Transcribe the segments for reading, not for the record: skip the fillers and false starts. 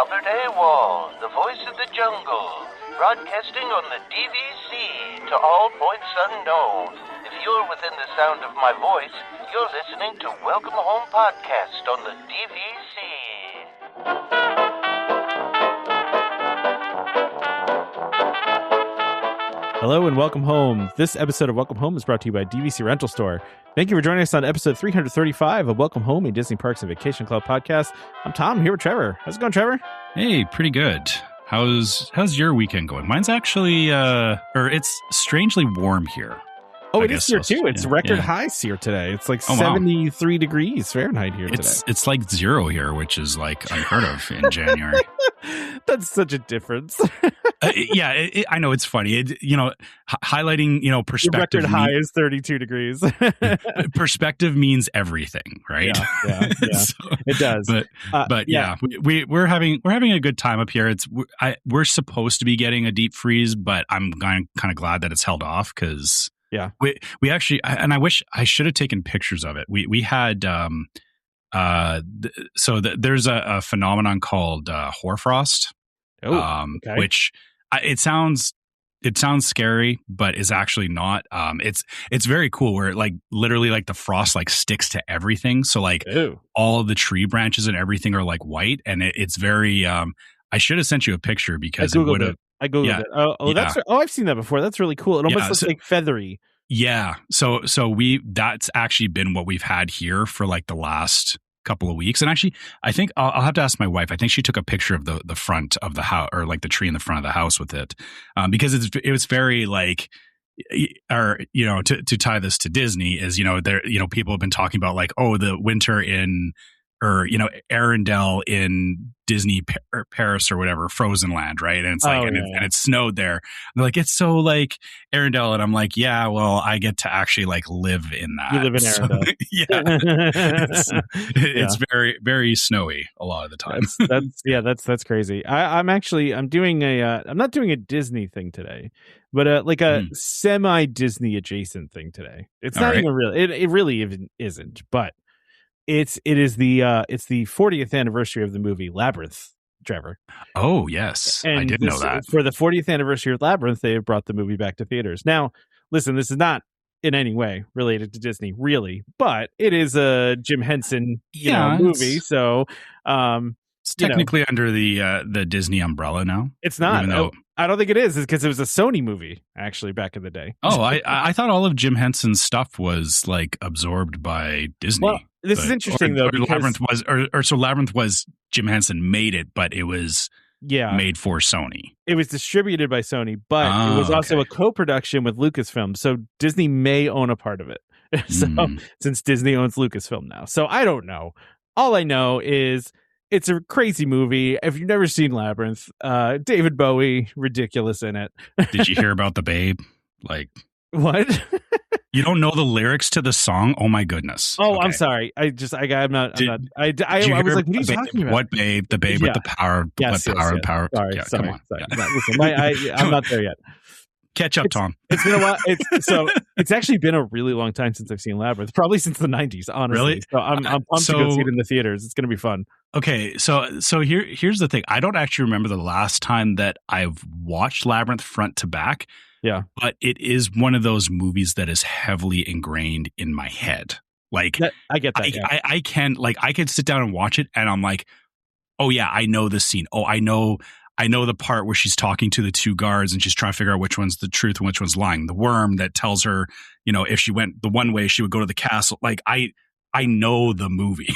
Albert Awol, the voice of the jungle, broadcasting on the DVC to all points unknown. If you're within the sound of my voice, you're listening to Welcome Home Podcast on the DVC. Hello and welcome home. This episode of Welcome Home is brought to you by DVC Rental Store. Thank you for joining us on episode 335 of Welcome Home, a Disney Parks and Vacation Club podcast. I'm Tom, I'm here with Trevor. How's it going, Trevor? Hey, pretty good. How's your weekend going? Mine's actually, it's strangely warm here. Oh, it is here too. It's record highs here today. It's like 73 degrees Fahrenheit here today. It's like 0 here, which is like unheard of in January. That's such a difference. I know it's funny. Highlighting, perspective. Your record high is 32 degrees. Perspective means everything, right? Yeah. So, it does. But we're having a good time up here. We're supposed to be getting a deep freeze, but I'm kind of glad that it's held off because. Yeah, we actually, and I wish I should have taken pictures of it. We had there's a phenomenon called hoarfrost, which it sounds scary, but is actually not. It's very cool where like literally like the frost like sticks to everything. So like all of the tree branches and everything are like white, and it's very. I should have sent you a picture because it would have. I googled it. I've seen that before. That's really cool. It almost looks like feathery. Yeah. So that's actually been what we've had here for like the last couple of weeks. And actually, I think I'll have to ask my wife. I think she took a picture of the front of the house, or like the tree in the front of the house with it, because it was very like. Or to tie this to Disney is there people have been talking about like the winter in. Or Arendelle in Disney Paris or whatever, Frozen Land, right? And it's like, and it snowed there. And they're like, it's so like Arendelle, and I'm like, yeah, well, I get to actually like live in that. You live in Arendelle, it's very, very snowy a lot of the time. That's crazy. I'm doing I'm not doing a Disney thing today, but like a semi Disney adjacent thing today. It's not even real. It really even isn't, but. It's the 40th anniversary of the movie Labyrinth, Trevor. Oh yes, and I did know that. For the 40th anniversary of Labyrinth, they have brought the movie back to theaters. Now, listen, this is not in any way related to Disney, really, but it is a Jim Henson movie, so it's technically under the Disney umbrella now. It's not. I don't think it is. It's because it was a Sony movie actually back in the day. Oh, I thought all of Jim Henson's stuff was like absorbed by Disney. Well, this is interesting though. Because Labyrinth was Jim Henson made it, but it was made for Sony. It was distributed by Sony, but it was also a co-production with Lucasfilm. So Disney may own a part of it. Since Disney owns Lucasfilm now, so I don't know. All I know is. It's a crazy movie. If you've never seen Labyrinth, David Bowie, ridiculous in it. Did you hear about the babe? Like what? You don't know the lyrics to the song? Oh my goodness! Oh, okay. I'm sorry. I was like, what are you talking about? What babe? The babe with the power. Yes. Power. Sorry. Come on. Sorry. Yeah. Listen, I'm not there yet. Catch up, Tom. It's been a while. It's actually been a really long time since I've seen Labyrinth. Probably since the 90s, honestly. Really? So I'm pumped to go see it in the theaters. It's going to be fun. Okay, so here's the thing. I don't actually remember the last time that I've watched Labyrinth front to back. Yeah, but it is one of those movies that is heavily ingrained in my head. Like I get that. I can sit down and watch it, and I'm like, oh yeah, I know this scene. Oh, I know the part where she's talking to the two guards and she's trying to figure out which one's the truth and which one's lying. The worm that tells her, if she went the one way, she would go to the castle. Like I know the movie,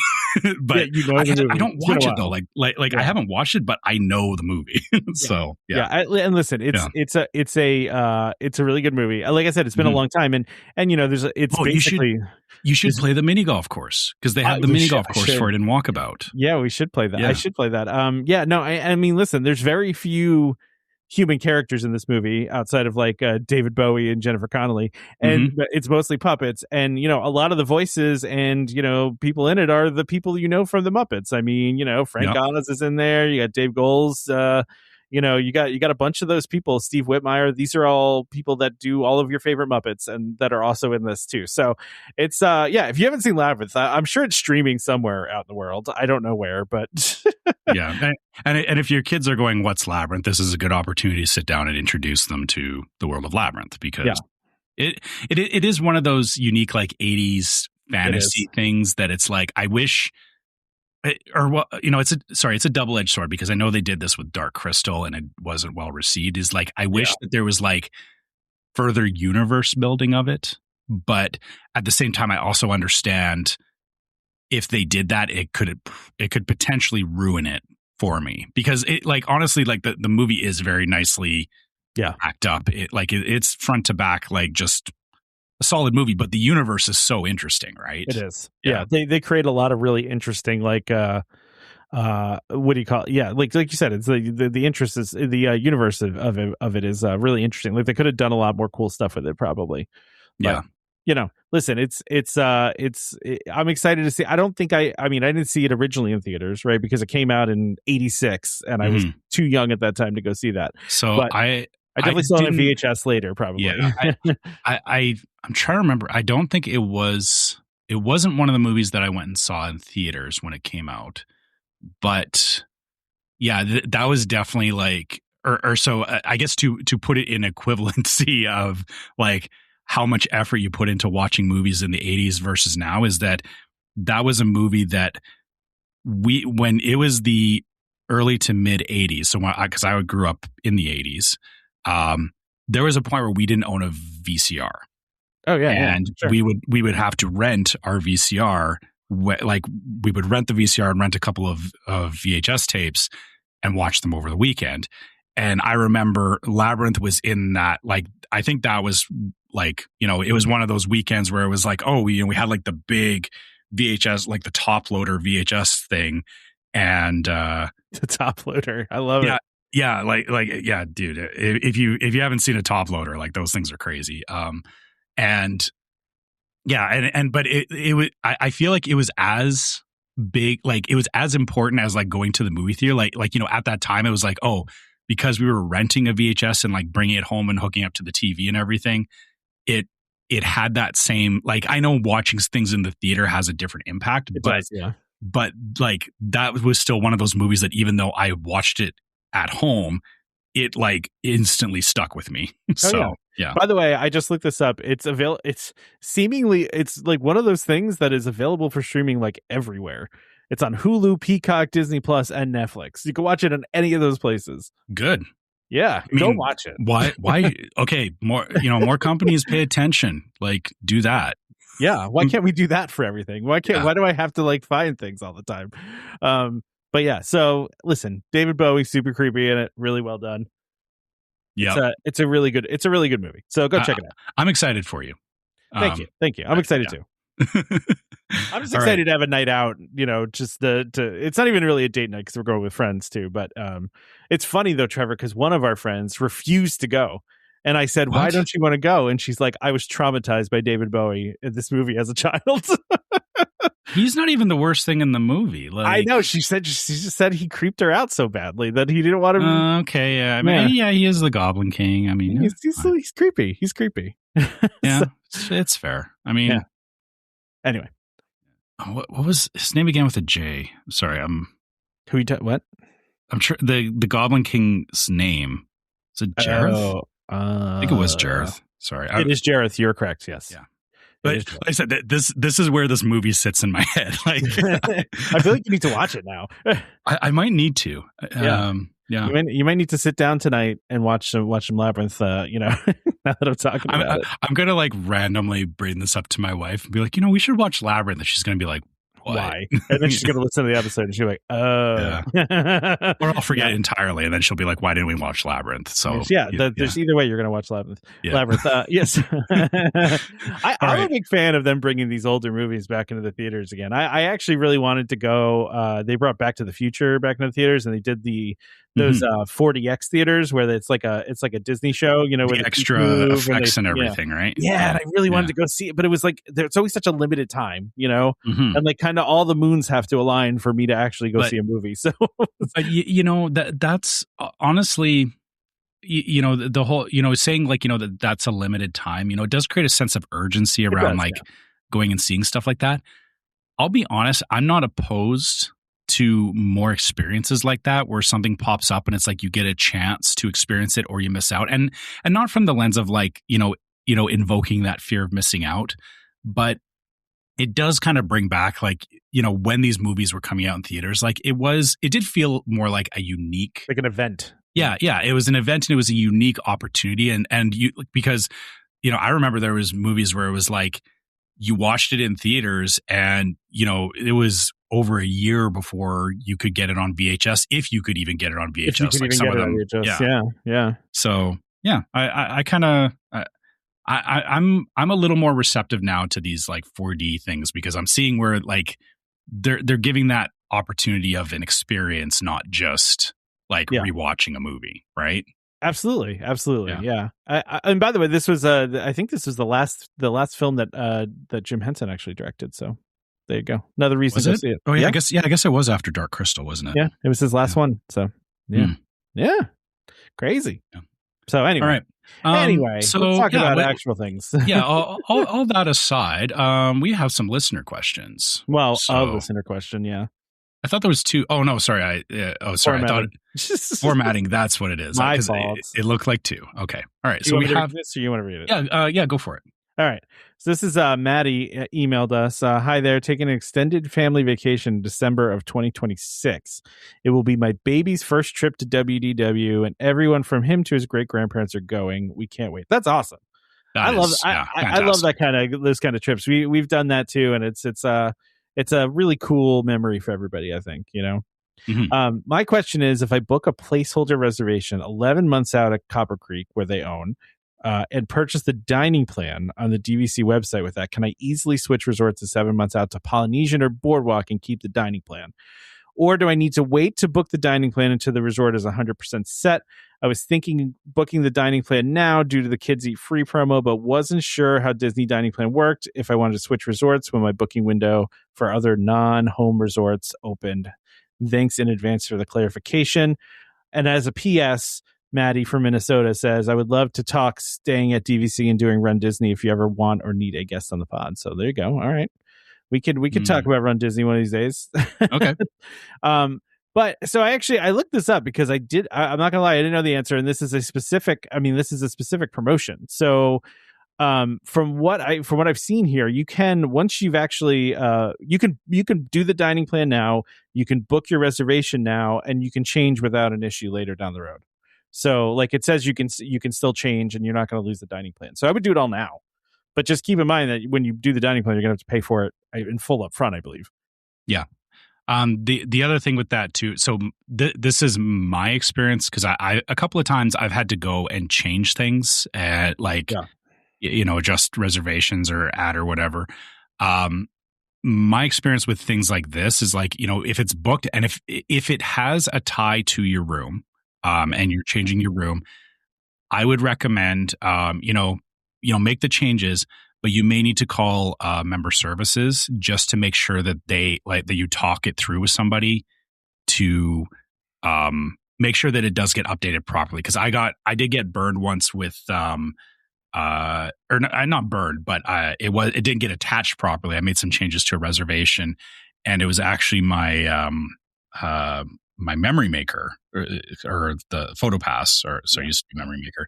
but I don't watch it though. Like I haven't watched it, but I know the movie. So and listen, it's a really good movie. Like I said, it's been a long time, and basically. You should play the mini golf course because they have the mini golf course for it in Walkabout. Yeah, we should play that. Yeah. I should play that. I mean, listen, there's very few human characters in this movie outside of like David Bowie and Jennifer Connelly, and it's mostly puppets. And a lot of the voices and people in it are the people from the Muppets. I mean, Frank Oz is in there. You got Dave Goelz. you know, you got a bunch of those people. Steve Whitmire. These are all people that do all of your favorite Muppets and that are also in this too. So it's if you haven't seen Labyrinth, I'm sure it's streaming somewhere out in the world. I don't know where, but yeah. And if your kids are going, what's Labyrinth? This is a good opportunity to sit down and introduce them to the world of Labyrinth, because it is one of those unique like 80s fantasy things that it's like, I wish, or well, you know, it's a double-edged sword, because I know they did this with Dark Crystal and it wasn't well received. Is like, I wish that there was like further universe building of it, but at the same time, I also understand if they did that, it could potentially ruin it for me, because it, like, honestly, like the movie is very nicely packed up. It's front to back, like just a solid movie, but the universe is so interesting, right? It is. Yeah. They create a lot of really interesting, like, what do you call it? Yeah. Like you said, it's the interest is the universe of it is really interesting. Like they could have done a lot more cool stuff with it, probably. But, you know, listen, I'm excited to see. I don't think I didn't see it originally in theaters, right? Because it came out in 86 and I was too young at that time to go see that. So but I definitely saw it on VHS later, probably. Yeah, I'm trying to remember. I don't think it wasn't one of the movies that I went and saw in theaters when it came out. But yeah, that was definitely like, or so I guess to put it in equivalency of like how much effort you put into watching movies in the 80s versus now, is that was a movie that when it was the early to mid 80s. So because I grew up in the 80s, there was a point where we didn't own a VCR. Oh yeah, and sure. we would have to rent our VCR. Like we would rent the VCR and rent a couple of VHS tapes and watch them over the weekend. And I remember Labyrinth was in that. Like I think that was like, you know, it was one of those weekends where it was like, oh, we had like the big VHS, like the top loader VHS thing, and the top loader. I love it. Yeah, like yeah, dude. If you haven't seen a top loader, like those things are crazy. And yeah, but it was. I feel like it was as big, like it was as important as like going to the movie theater. Like you know, at that time, it was like, oh, because we were renting a VHS and like bringing it home and hooking up to the TV and everything. It had that same, like, I know watching things in the theater has a different impact, but like that was still one of those movies that even though I watched it at home, it like instantly stuck with me. So yeah. By the way, I just looked this up. It's like one of those things that is available for streaming like everywhere. It's on Hulu, Peacock, Disney Plus, and Netflix. You can watch it on any of those places. Good. Yeah, go watch it. Why? Okay, more companies pay attention. Like, do that. Yeah, why can't we do that for everything? Why do I have to like find things all the time? But yeah, so listen, David Bowie, super creepy in it, really well done. Yeah, it's a really good movie. So go check it out. I'm excited for you. Thank you. I'm excited too. I'm just excited to have a night out, you know, just it's not even really a date night because we're going with friends too, but it's funny though, Trevor, because one of our friends refused to go, and I said, why don't you want to go? And she's like, I was traumatized by David Bowie in this movie as a child. He's not even the worst thing in the movie. Like, I know, she just said he creeped her out so badly that he didn't want to. Okay, yeah, I mean, yeah, he is the Goblin King. I mean, he's creepy. He's creepy. Yeah, it's fair. I mean, yeah. Anyway, what was his name again with a J? Sorry, what? I'm sure the Goblin King's name is it Jareth? I think it was Jareth. Sorry, it is Jareth. You're correct. Yes. Yeah. But like I said, this is where this movie sits in my head. Like, I feel like you need to watch it now. I might need to. Yeah. You might need to sit down tonight and watch some Labyrinth. You know, now that I'm talking about it, I'm gonna like randomly bring this up to my wife and be like, you know, we should watch Labyrinth. And she's gonna be like, why? And then she's gonna listen to the episode and she'll be like, oh. Yeah. Or I'll forget entirely, and then she'll be like, why didn't we watch Labyrinth? So there's either way you're gonna watch Labyrinth. Yeah. Labyrinth. Yes. I'm a big fan of them bringing these older movies back into the theaters again. I actually really wanted to go. They brought Back to the Future back into the theaters, and they did the those 40X theaters where it's like a Disney show, you know, where the extra effects and everything, right? Yeah, and I really wanted to go see it, but it was like it's always such a limited time, you know, and like kind of all the moons have to align for me to actually go see a movie. So, but you know that's honestly, you know, the whole, you know, saying like, you know, that's a limited time, you know, it does create a sense of urgency around going and seeing stuff like that. I'll be honest, I'm not opposed to more experiences like that where something pops up and it's like you get a chance to experience it or you miss out, and not from the lens of like you know invoking that fear of missing out, but it does kind of bring back like, you know, when these movies were coming out in theaters, like it did feel more like a unique, like an event. Yeah, it was an event and it was a unique opportunity, and you, because you know, I remember there was movies where it was like you watched it in theaters and you know it was over a year before you could get it on VHS, if you could even get it on VHS. If you could like even some get of it them, on VHS. Yeah. So yeah, I kind of I'm a little more receptive now to these like 4D things because I'm seeing where like they're giving that opportunity of an experience, not just like rewatching a movie, right? Absolutely. Yeah. And by the way, this was I think this was the last film that Jim Henson actually directed. So there you go. Another reason to see it. Oh yeah, I guess it was after Dark Crystal, wasn't it? Yeah, it was his last one. So yeah, crazy. Yeah. So anyway, all right. Anyway, so let's talk about actual things. all that aside, we have some listener questions. Well, a listener question, yeah. I thought there was two. Oh no, sorry. Sorry. I thought formatting. That's what it is. My fault. It looked like two. Okay. All right. So we have this, or you want to read it? Yeah. Go for it. All right. So this is Maddie emailed us. Hi there. Taking an extended family vacation in December of 2026. It will be my baby's first trip to WDW, and everyone from him to his great grandparents are going. We can't wait. That's awesome. I love that those kind of trips. We've done that too, and it's a really cool memory for everybody, I think, you know. Mm-hmm. My question is, if I book a placeholder reservation 11 months out at Copper Creek, where they own, and purchase the dining plan on the DVC website with that, can I easily switch resorts to 7 months out to Polynesian or Boardwalk and keep the dining plan? Or do I need to wait to book the dining plan until the resort is 100% set? I was thinking booking the dining plan now due to the Kids Eat Free promo, but wasn't sure how Disney dining plan worked if I wanted to switch resorts when my booking window for other non-home resorts opened. Thanks in advance for the clarification. And as a PS, Maddie from Minnesota says, I would love to talk staying at DVC and doing Run Disney if you ever want or need a guest on the pod. So there you go. All right. We could talk about Run Disney one of these days. Okay. But so I looked this up because I'm not gonna lie, I didn't know the answer. And this is a specific promotion. So from what I've seen here, you can, once you've actually you can do the dining plan now, you can book your reservation now, and you can change without an issue later down the road. So like it says you can still change and you're not going to lose the dining plan. So I would do it all now. But just keep in mind that when you do the dining plan, you're going to have to pay for it in full up front, I believe. Yeah. The other thing with that too, so this is my experience, because I a couple of times I've had to go and change things at adjust reservations or add or whatever. My experience with things like this is like, you know, if it's booked and if it has a tie to your room, and you're changing your room, I would recommend, make the changes, but you may need to call member services just to make sure that that you talk it through with somebody to make sure that it does get updated properly. Because I did get burned once with not burned, but it didn't get attached properly. I made some changes to a reservation, and it was actually my memory maker or the PhotoPass, it used to be memory maker,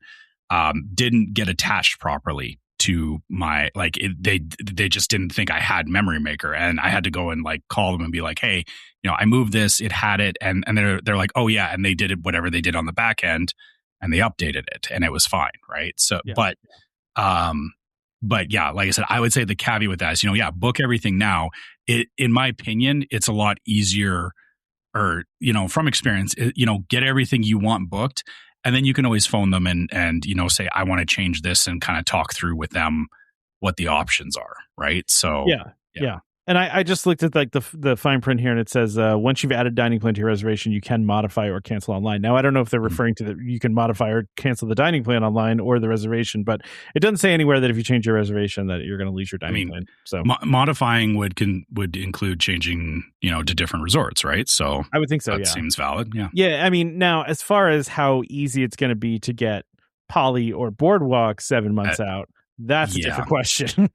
didn't get attached properly to my, they just didn't think I had memory maker, and I had to go and like call them and be like, hey, you know, I moved this, it had it, and they're like, oh yeah, and they did it, whatever they did on the back end, and they updated it, and it was fine, right? So, yeah. But yeah, like I said, I would say the caveat with that is, book everything now. In my opinion, it's a lot easier, or, from experience, get everything you want booked. And then you can always phone them and say, I want to change this, and kind of talk through with them what the options are. Right. So, yeah. And I just looked at like the fine print here, and it says once you've added dining plan to your reservation, you can modify or cancel online. Now I don't know if they're referring to that you can modify or cancel the dining plan online or the reservation, but it doesn't say anywhere that if you change your reservation that you're going to lose your dining plan. So modifying would include changing, to different resorts, right? So I would think so. That seems valid. Yeah. Yeah. I mean, now as far as how easy it's going to be to get Poly or Boardwalk 7 months out. That's a different question.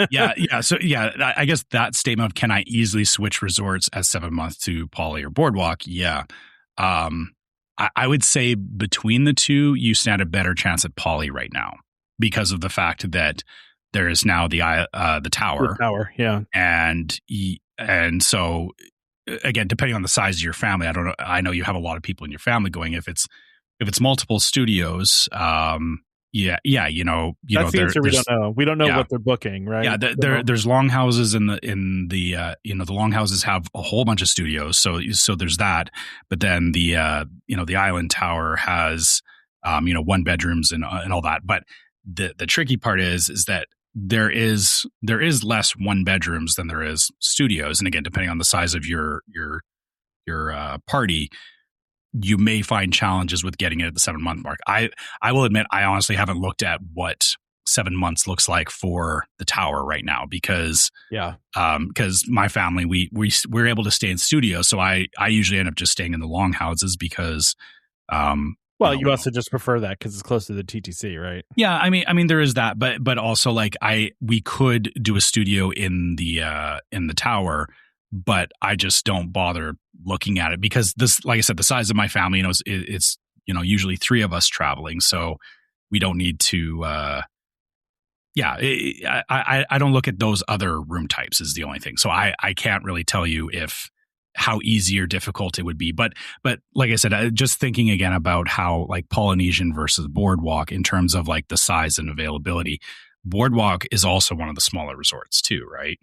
Yeah. So, I guess that statement of can I easily switch resorts as 7 months to Poly or Boardwalk? Yeah. I would say between the two, you stand a better chance at Poly right now because of the fact that there is now the tower. The tower, yeah. And so, again, depending on the size of your family, I don't know. I know you have a lot of people in your family going. If it's multiple studios, that's the answer we don't know. We don't know what they're booking, right? Yeah, there's longhouses in the longhouses have a whole bunch of studios, so there's that. But then the island tower has 1 bedrooms and all that. But the tricky part is that there is less 1 bedrooms than there is studios, and again, depending on the size of your party, you may find challenges with getting it at the 7 month mark. I will admit, I honestly haven't looked at what 7 months looks like for the tower right now because my family, we're able to stay in studios. So I usually end up just staying in the longhouses because, you also just prefer that because it's close to the TTC, right? Yeah. I mean, there is that, but also like we could do a studio in the tower, but I just don't bother looking at it because this, like I said, the size of my family, it's usually 3 of us traveling. So we don't need to, I don't look at those other room types is the only thing. So I can't really tell you how easy or difficult it would be. But like I said, just thinking again about how like Polynesian versus Boardwalk in terms of like the size and availability, Boardwalk is also one of the smaller resorts too, right?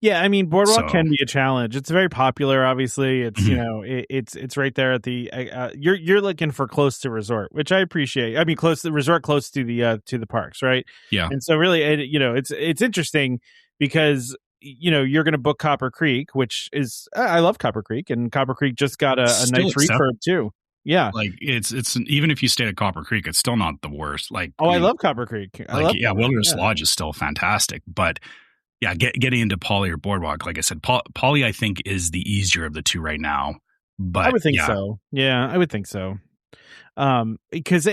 Yeah, I mean, Boardwalk can be a challenge. It's very popular, obviously. It's it's right there at the. You're looking for close to resort, which I appreciate. I mean, close to the resort, close to the parks, right? Yeah. And so really, it's interesting because you're going to book Copper Creek, which is I love Copper Creek, and Copper Creek just got a nice refurb too. Yeah, like it's even if you stay at Copper Creek, it's still not the worst. Like I love Copper Creek. Wilderness Lodge is still fantastic, but. Yeah, getting into Poly or Boardwalk, like I said, Poly I think is the easier of the two right now. But I would think so. Yeah, I would think so. Because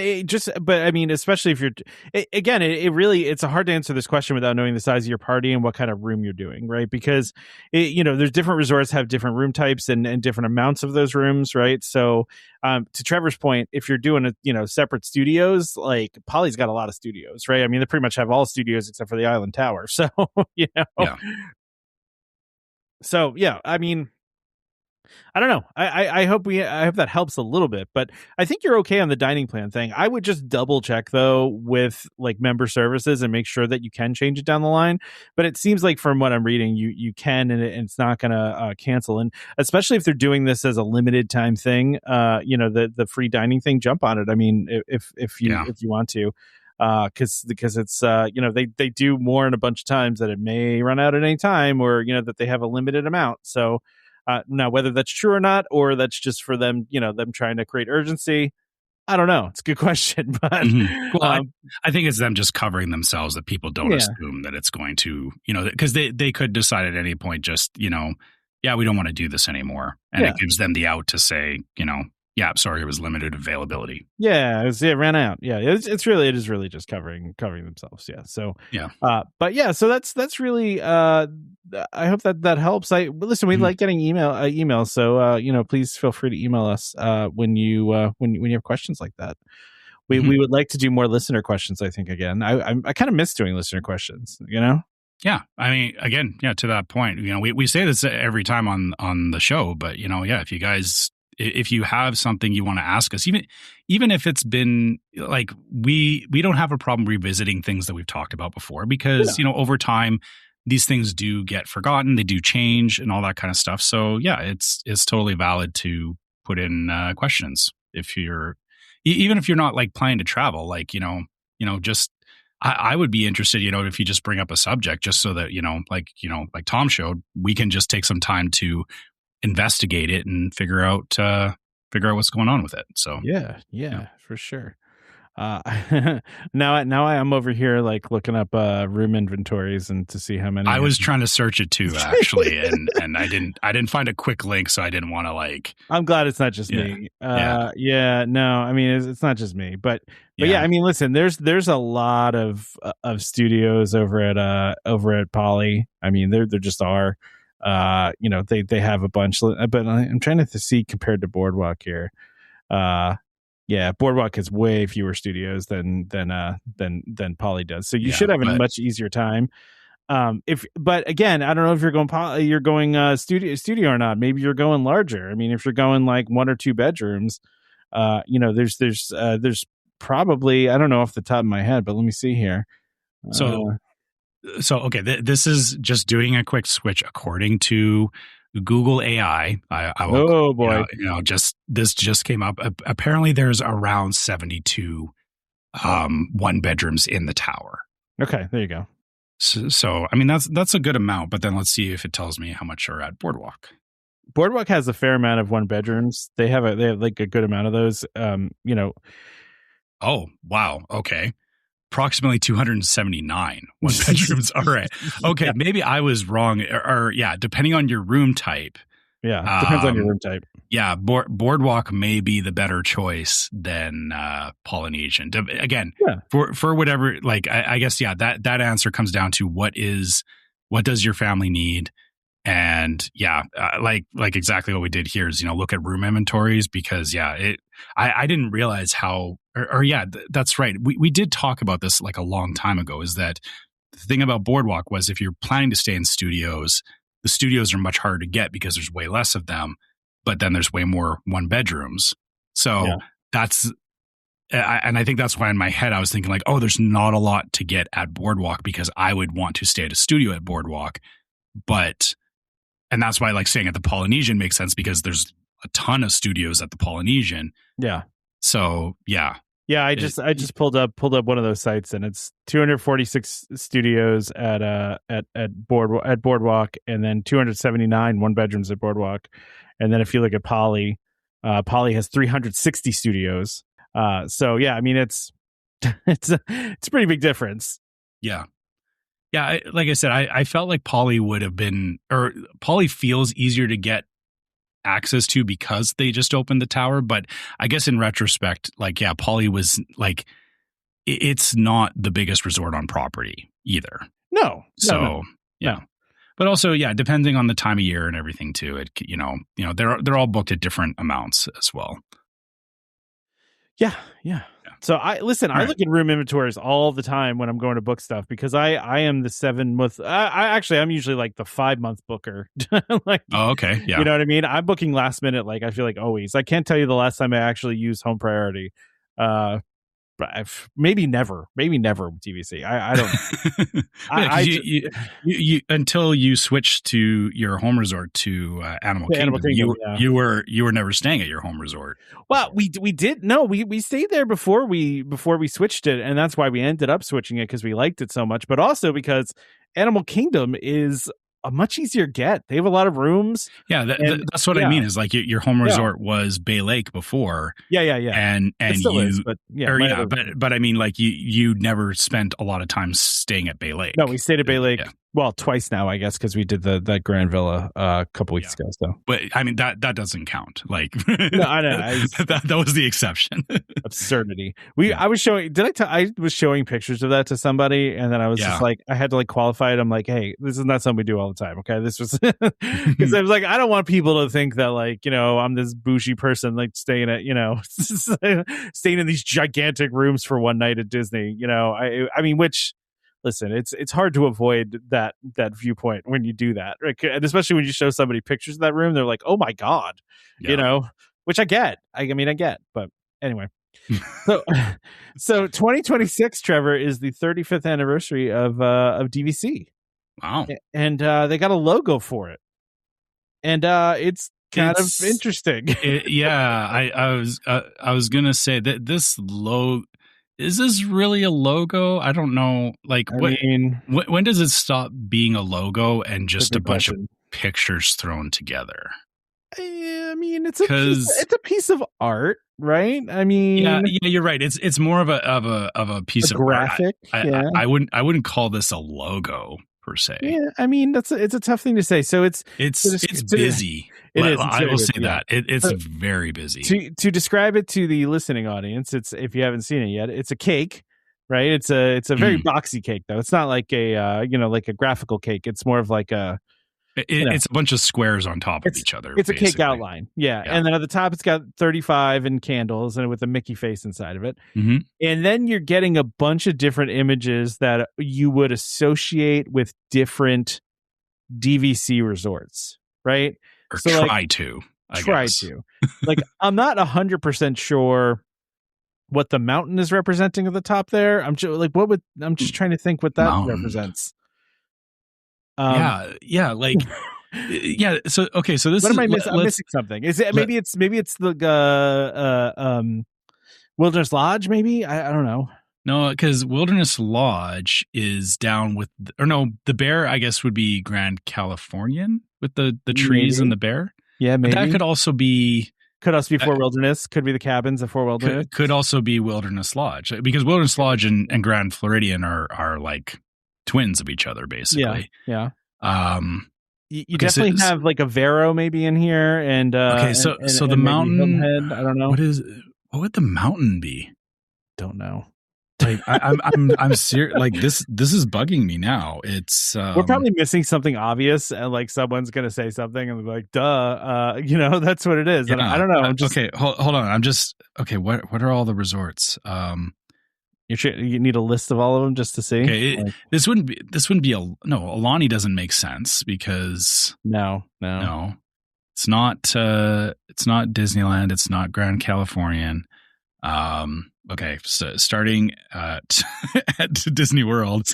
but I mean, especially if you're it's a hard to answer this question without knowing the size of your party and what kind of room you're doing, right? Because there's different resorts have different room types and different amounts of those rooms, right? So to Trevor's point, if you're doing separate studios, like Poly's got a lot of studios, right? I mean, they pretty much have all studios except for the Island Tower. So so I mean, I don't know. I hope that helps a little bit, but I think you're okay on the dining plan thing. I would just double check though with like member services and make sure that you can change it down the line. But it seems like from what I'm reading, you can, and it's not going to cancel. And especially if they're doing this as a limited time thing, the free dining thing, jump on it. I mean, if you want to. Because it's they do more in a bunch of times that it may run out at any time, or that they have a limited amount. So now whether that's true or not, or that's just for them, them trying to create urgency, I don't know. It's a good question, but well, I think it's them just covering themselves that people don't assume that it's going to, because they could decide at any point just we don't want to do this anymore, and it gives them the out to say sorry, it was limited availability. Yeah, it ran out. Yeah, it is really just covering themselves. Yeah. So so that's really. I hope that helps. Listen, we like getting emails. So please feel free to email us when you have questions like that. We would like to do more listener questions. I think again, I kind of miss doing listener questions. Yeah, I mean, again, to that point, we say this every time on the show, but if you guys. If you have something you want to ask us, even if it's been like we don't have a problem revisiting things that we've talked about before because over time these things do get forgotten, they do change and all that kind of stuff. So it's totally valid to put in questions if you're even if you're not like planning to travel, like just I would be interested, if you just bring up a subject just so that, like Tom showed, we can just take some time to investigate it and figure out what's going on with it. So yeah, for sure. Now I am over here like looking up room inventories and to see how many. I was trying to search it too, actually, and I didn't find a quick link, so I didn't want to like. I'm glad it's not just me. No, I mean it's not just me, but yeah, I mean, listen, there's a lot of studios over at Poly. I mean, there just are. They have a bunch, but I'm trying to see compared to Boardwalk here. Yeah, Boardwalk has way fewer studios than Poly does. So you should have a much easier time. But again, I don't know if you're going studio or not. Maybe you're going larger. I mean, if you're going like 1 or 2 bedrooms, there's probably, I don't know off the top of my head, but let me see here. So okay, this is just doing a quick switch according to Google AI. I will, oh boy, this just came up. Apparently, there's around 72 one bedrooms in the tower. Okay, there you go. So I mean that's a good amount. But then let's see if it tells me how much are at Boardwalk. Boardwalk has a fair amount of one bedrooms. They have like a good amount of those. Oh wow. Okay. Approximately 279 one bedrooms. All right. Okay. Yeah. Maybe I was wrong. Or depending on your room type. Yeah. Depends on your room type. Yeah. Boardwalk may be the better choice than Polynesian. Again, for whatever, like, I guess, that answer comes down to what does your family need? And like exactly what we did here is, look at room inventories because I didn't realize how, that's right. We did talk about this like a long time ago, is that the thing about Boardwalk was if you're planning to stay in studios, the studios are much harder to get because there's way less of them, but then there's way more one bedrooms. So that's, and I think that's why in my head I was thinking like, oh, there's not a lot to get at Boardwalk because I would want to stay at a studio at Boardwalk. And that's why like staying at the Polynesian makes sense because there's a ton of studios at the Polynesian. Yeah. So I just pulled up one of those sites and it's 246 studios at Boardwalk and then 279 one bedrooms at Boardwalk. And then if you look at Poly has 360 studios. I mean it's a pretty big difference. Yeah. Yeah, like I said, I felt like Poly would have been, or Poly feels easier to get access to because they just opened the tower. But I guess in retrospect, like, Poly was like, it's not the biggest resort on property either. No. So, no. But also, depending on the time of year and everything too, it, they're all booked at different amounts as well. Yeah. So I look at room inventories all the time when I'm going to book stuff because I am the 7 month. I'm usually like the 5 month booker. Like, oh, okay, yeah. You know what I mean? I'm booking last minute. Like I feel like always. I can't tell you the last time I actually used home priority. But maybe never with DVC. I don't. You until you switched to your home resort to Animal Kingdom, you were never staying at your home resort. Well, we did we stayed there before we switched it, and that's why we ended up switching it because we liked it so much, but also because Animal Kingdom is a much easier get. They have a lot of rooms. Yeah, that's what I mean. Is like your home resort was Bay Lake before. Yeah. And it still you, is, but but I mean, like you never spent a lot of time staying at Bay Lake. No, we stayed at Bay Lake. Yeah. Well, twice now, I guess, because we did that Grand Villa a couple weeks ago. So, but I mean that doesn't count. Like, no, I know that was the exception. Absurdity. I was showing. I was showing pictures of that to somebody, and then I was just like, I had to like qualify it. I'm like, hey, this is not something we do all the time. Okay, this was because I was like, I don't want people to think that like I'm this bougie person like staying at staying in these gigantic rooms for one night at Disney. I mean, which. Listen, it's hard to avoid that viewpoint when you do that, right? And especially when you show somebody pictures of that room, they're like, "Oh my god," which I get. I get, but anyway. So 2026, Trevor, is the 35th anniversary of DVC. Wow, and they got a logo for it, and it's kind of interesting. I was gonna say that this logo. is this really a logo? I don't know. Like, when does it stop being a logo and just a bunch of pictures thrown together? I mean, it's a piece of art, right? I mean, yeah, you're right. It's more of a piece of graphic. Art. I wouldn't call this a logo per se. Yeah, I mean, it's a tough thing to say. So it's busy. I will say that it's very busy. To describe it to the listening audience, it's, if you haven't seen it yet, it's a cake, right? It's a very boxy cake though. It's not like a like a graphical cake. It's more of like a it's a bunch of squares on top of each other. It's basically a cake outline, yeah. And then at the top, it's got 35 and candles, and with a Mickey face inside of it. Mm-hmm. And then you're getting a bunch of different images that you would associate with different DVC resorts, right? Or so try to. Like, I'm not 100% sure what the mountain is representing at the top there. I'm just trying to think what that represents. So okay, so this what am I missing? I'm missing something. Is it maybe it's the Wilderness Lodge? Maybe I don't know. No, because Wilderness Lodge is down with, the bear, I guess, would be Grand Californian with the trees and the bear. Yeah, maybe. But that could also be Fort Wilderness. Could be the cabins of Fort Wilderness. Could also be Wilderness Lodge, because Wilderness Lodge and Grand Floridian are like twins of each other, basically. Yeah. You definitely have like a Vero maybe in here, and so the mountain Head, I don't know. What would the mountain be? Don't know. Like I'm serious. Like this is bugging me now. It's we're probably missing something obvious, and like someone's gonna say something, and they're like, "Duh," that's what it is. Yeah. And I don't know. Okay, hold on. What are all the resorts? You need a list of all of them just to see. Okay, this wouldn't be Alani doesn't make sense because no, it's not Disneyland, it's not Grand Californian. Okay, so starting at Disney World,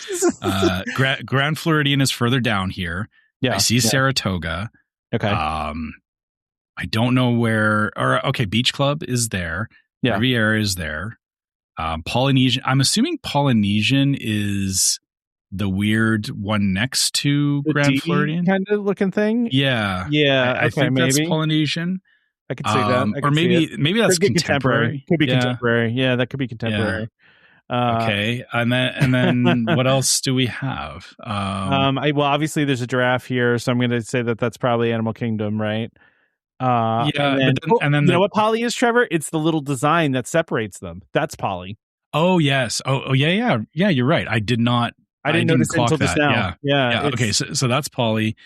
Grand Floridian is further down here. Yeah, I see Saratoga. Okay, I don't know where. Or okay, Beach Club is there. Yeah, Riviera is there. Polynesian. I'm assuming Polynesian is the weird one next to the Grand Floridian kind of looking thing. Yeah. I think maybe that's Polynesian. I could see that. Or maybe that's contemporary. Could be contemporary. Yeah, that could be contemporary. Yeah. Okay, and then what else do we have? Obviously there's a giraffe here, so I'm going to say that's probably Animal Kingdom, right? And then you know what Polly is, Trevor? It's the little design that separates them. That's Polly. Oh yes. Oh yeah. You're right. I didn't notice it until just now. Yeah. Okay, so that's Polly.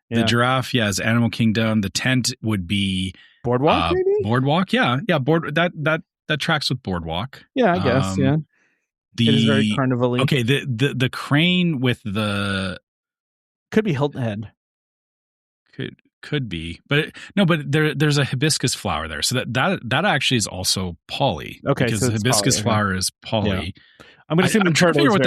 The giraffe, is Animal Kingdom. The tent would be Boardwalk. Maybe Boardwalk. Yeah. That tracks with Boardwalk. Yeah, I guess. Yeah. It is very carnival-y. Okay. The crane with the could be Hilton Head. Could be, but there's a hibiscus flower there, so that actually is also Polly. Okay, because so the hibiscus flower is Polly. Yeah. I'm going to assume I'm trying to figure out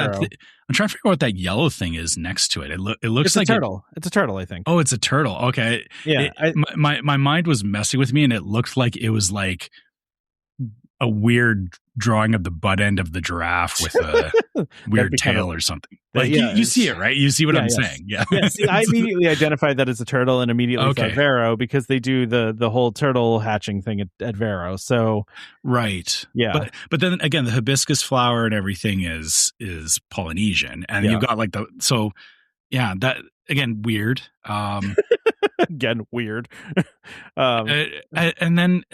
what that yellow thing is next to it. It looks like a turtle. It's a turtle, I think. Oh, it's a turtle. Okay, yeah. My mind was messing with me, and it looked like it was like a weird drawing of the butt end of the giraffe with a weird tail or something. Like you see it, right? You see what I'm saying? Yeah. See, I immediately identified that as a turtle and immediately thought Vero, because they do the whole turtle hatching thing at Vero. So right. Yeah. But then again, the hibiscus flower and everything is Polynesian. And you've got like that again, weird. Again, weird. And then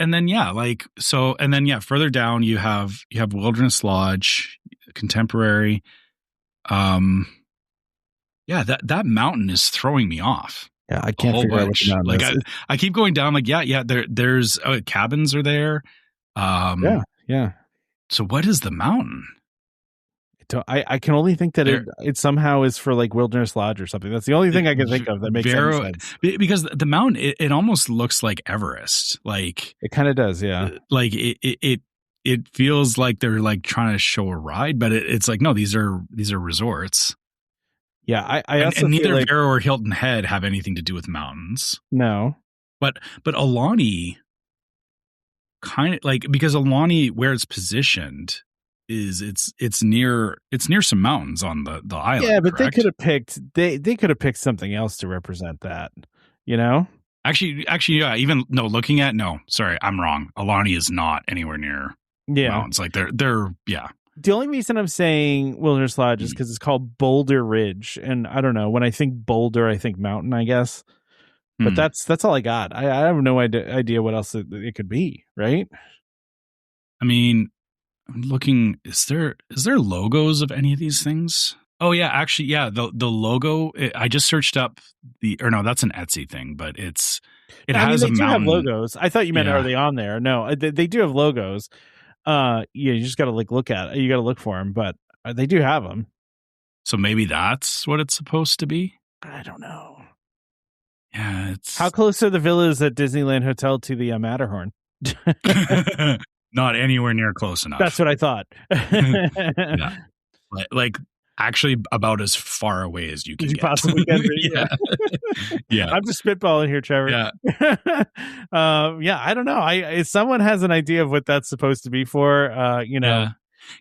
further down you have Wilderness Lodge, Contemporary. That mountain is throwing me off. Yeah, I can't figure out what the mountain is. I keep going down. Like, there's cabins are there. Yeah. So what is the mountain? I can only think that it somehow is for like Wilderness Lodge or something. That's the only thing I can think of that makes any sense. Because the mountain, it almost looks like Everest. Like it kind of does, yeah. Like it feels like they're like trying to show a ride, but it's like, no, these are resorts. Yeah, I also and neither like Vero or Hilton Head have anything to do with mountains. No, but Alani kind of like, because Alani, where it's positioned, it's near some mountains on the island. Yeah, but correct? they could have picked something else to represent that. Actually, yeah. Even looking at sorry, I'm wrong. Alani is not anywhere near mountains. Like they're yeah. The only reason I'm saying Wilderness Lodge is because it's called Boulder Ridge, and I don't know. When I think boulder, I think mountain, I guess. But that's all I got. I have no idea what else it could be. Right? I mean, I'm looking. Is there logos of any of these things? Oh yeah, actually, yeah. The logo. I just searched up that's an Etsy thing, but it has they a do mountain. have logos. I thought you meant are they on there? No, they do have logos. You just got to look at it. You got to look for them, but they do have them. So maybe that's what it's supposed to be. I don't know. Yeah, it's how close are the villas at Disneyland Hotel to the Matterhorn? Not anywhere near close enough. That's what I thought. Yeah. Like actually about as far away as you can get. Possibly can be. Yeah. Yeah. I'm just spitballing here, Trevor. Yeah. I don't know. If someone has an idea of what that's supposed to be for,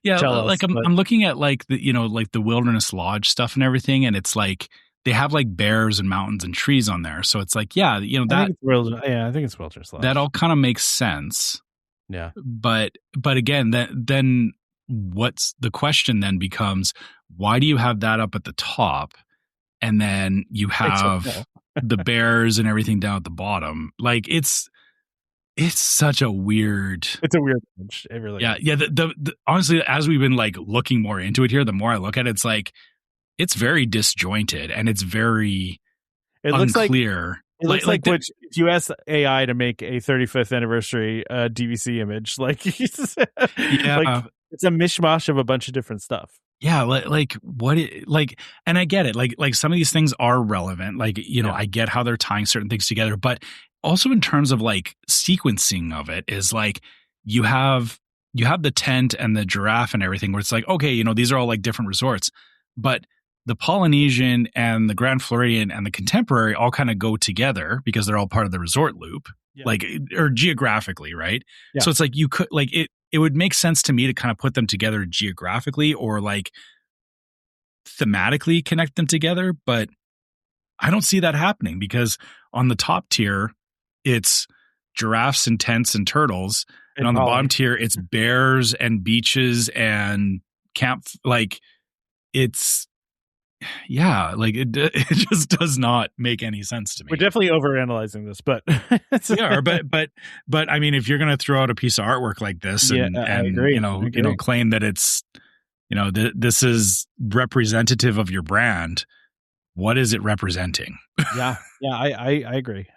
Yeah, us, I'm looking at the Wilderness Lodge stuff and everything, and it's like they have like bears and mountains and trees on there. So it's like, that I think it's Wilderness Lodge. That all kind of makes sense. Yeah. But again, then what's the question then becomes, why do you have that up at the top and then you have the bears and everything down at the bottom? Like it's such a weird. It's a weird image. It really is. Yeah. The honestly, as we've been looking more into it here, the more I look at it, it's like it's very disjointed and it's very unclear. It looks like if you ask AI to make a 35th anniversary DVC image, it's a mishmash of a bunch of different stuff. Yeah, and I get it. Like some of these things are relevant. I get how they're tying certain things together, but also in terms of sequencing of it is you have the tent and the giraffe and everything where it's okay, these are all different resorts, but the Polynesian and the Grand Floridian and the Contemporary all kind of go together because they're all part of the resort loop, or geographically, right? Yeah. So it's you could it would make sense to me to kind of put them together geographically or thematically connect them together, but I don't see that happening because on the top tier, it's giraffes and tents and turtles, and on the bottom tier, it's bears and beaches and camp. It's. Yeah, it just does not make any sense to me. We're definitely overanalyzing this, but but I mean, if you're going to throw out a piece of artwork like this and claim that it's this is representative of your brand, what is it representing? I agree.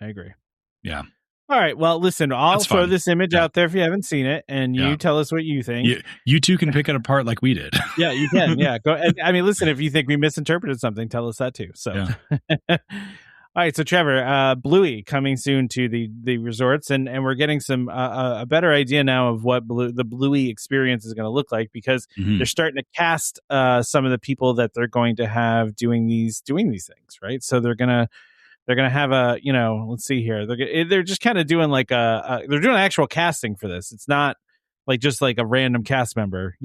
Yeah. All right. Well, listen, I'll throw this image out there if you haven't seen it, and you tell us what you think. You two can pick it apart like we did. Yeah, you can. Yeah. Go. I mean, listen, if you think we misinterpreted something, tell us that too. So, all right. So, Trevor, Bluey coming soon to the resorts, and we're getting some a better idea now of what the Bluey experience is going to look like because they're starting to cast some of the people that they're going to have doing these things, right? So they're gonna have let's see here. They're just kind of doing they're doing actual casting for this. It's not just a random cast member,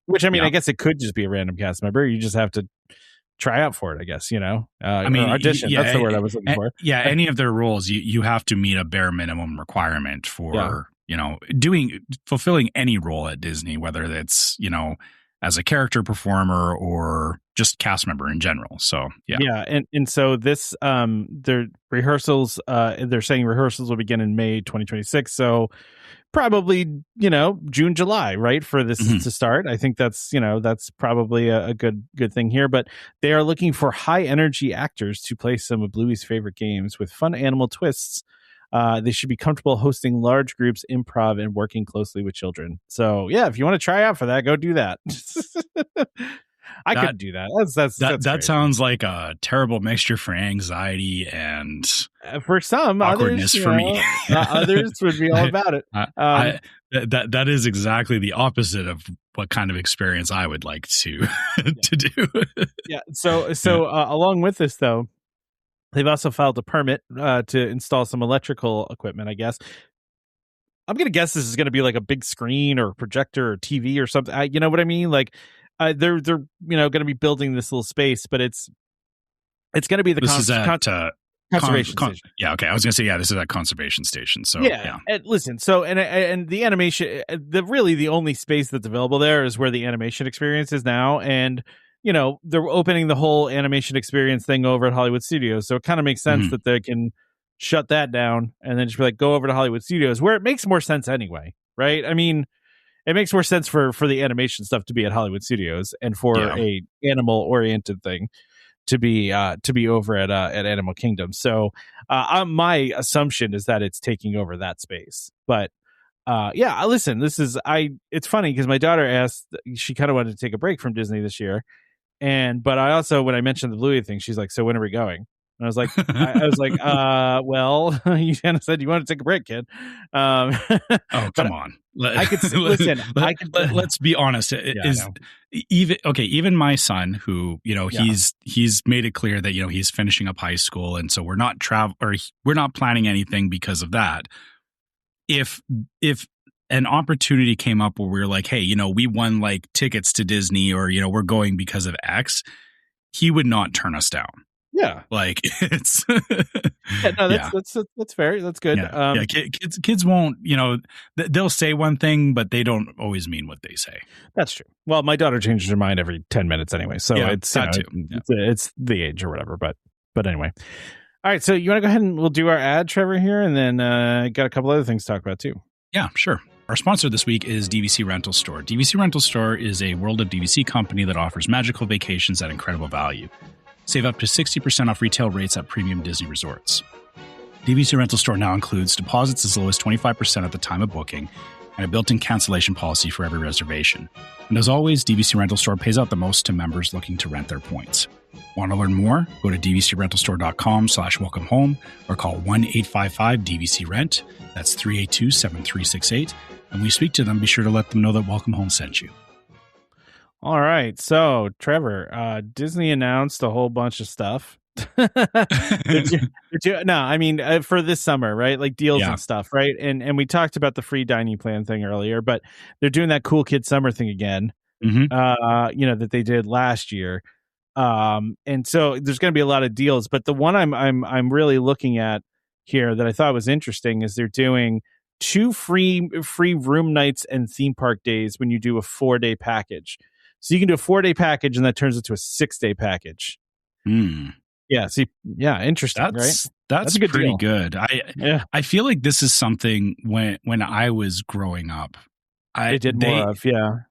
which I mean, I guess it could just be a random cast member. You just have to try out for it, I guess, I mean, audition. That's the word I was looking for. Yeah. Any of their roles, you have to meet a bare minimum requirement for, fulfilling any role at Disney, whether it's, as a character performer or just cast member in general. So, yeah. Yeah. And so this, their rehearsals, they're saying rehearsals will begin in May 2026. So probably, June, July, right? For this to start. I think that's probably a good thing here, but they are looking for high energy actors to play some of Bluey's favorite games with fun animal twists. They should be comfortable hosting large groups, improv, and working closely with children. So, yeah, if you want to try out for that, go do that. I could do that. That sounds like a terrible mixture for anxiety and for some awkwardness others, for me. Others would be all about it. That is exactly the opposite of what kind of experience I would like to do. Yeah. So along with this, though, they've also filed a permit to install some electrical equipment, I guess. I'm gonna guess this is gonna be like a big screen or projector or TV or something. You know what I mean? Like they're gonna be building this little space, but it's gonna be the conservation station. Yeah, okay. I was gonna say this is that conservation station. So yeah. And listen, so and the animation, the only space that's available there is where the animation experience is now, and they're opening the whole animation experience thing over at Hollywood Studios, so it kind of makes sense that they can shut that down and then just be like, go over to Hollywood Studios, where it makes more sense anyway, right? I mean, it makes more sense for the animation stuff to be at Hollywood Studios, and for a animal oriented thing to be over at Animal Kingdom. So my assumption is that it's taking over that space. But listen, it's funny because my daughter asked, she kind of wanted to take a break from Disney this year, but I also, when I mentioned the Bluey thing, she's like, so when are we going? And I was like, well, you kind of said you want to take a break, kid. Oh, come on. I could listen. Let's be honest. Even my son, who he's made it clear that he's finishing up high school, and so we're not planning anything because of that. If an opportunity came up where we're like, hey, we won like tickets to Disney, or we're going because of X, he would not turn us down. Yeah, like it's that's fair. That's good. Kids won't, they'll say one thing, but they don't always mean what they say. That's true. Well, my daughter changes her mind every 10 minutes anyway, so it's that too. It's the age or whatever. But anyway, all right. So you want to go ahead and we'll do our ad, Trevor, here, and then got a couple other things to talk about too. Yeah, sure. Our sponsor this week is DVC Rental Store. DVC Rental Store is a World of DVC company that offers magical vacations at incredible value. Save up to 60% off retail rates at premium Disney resorts. DVC Rental Store now includes deposits as low as 25% at the time of booking and a built-in cancellation policy for every reservation. And as always, DVC Rental Store pays out the most to members looking to rent their points. Want to learn more? Go to dvcrentalstore.com/welcome home or call 1-855-DVC-RENT. That's 382-7368. And when you speak to them, be sure to let them know that Welcome Home sent you. All right. So, Trevor, Disney announced a whole bunch of stuff. For this summer, right? Like deals and stuff, right? And we talked about the free dining plan thing earlier, but they're doing that cool kid summer thing again. That they did last year. And so there's going to be a lot of deals, but the one I'm really looking at here that I thought was interesting is they're doing 2 free room nights and theme park days when you do a 4-day package. So you can do a 4-day package and that turns into a 6-day package. Yeah. See, interesting, right? That's pretty good. I feel like this is something when I was growing up, they did more of.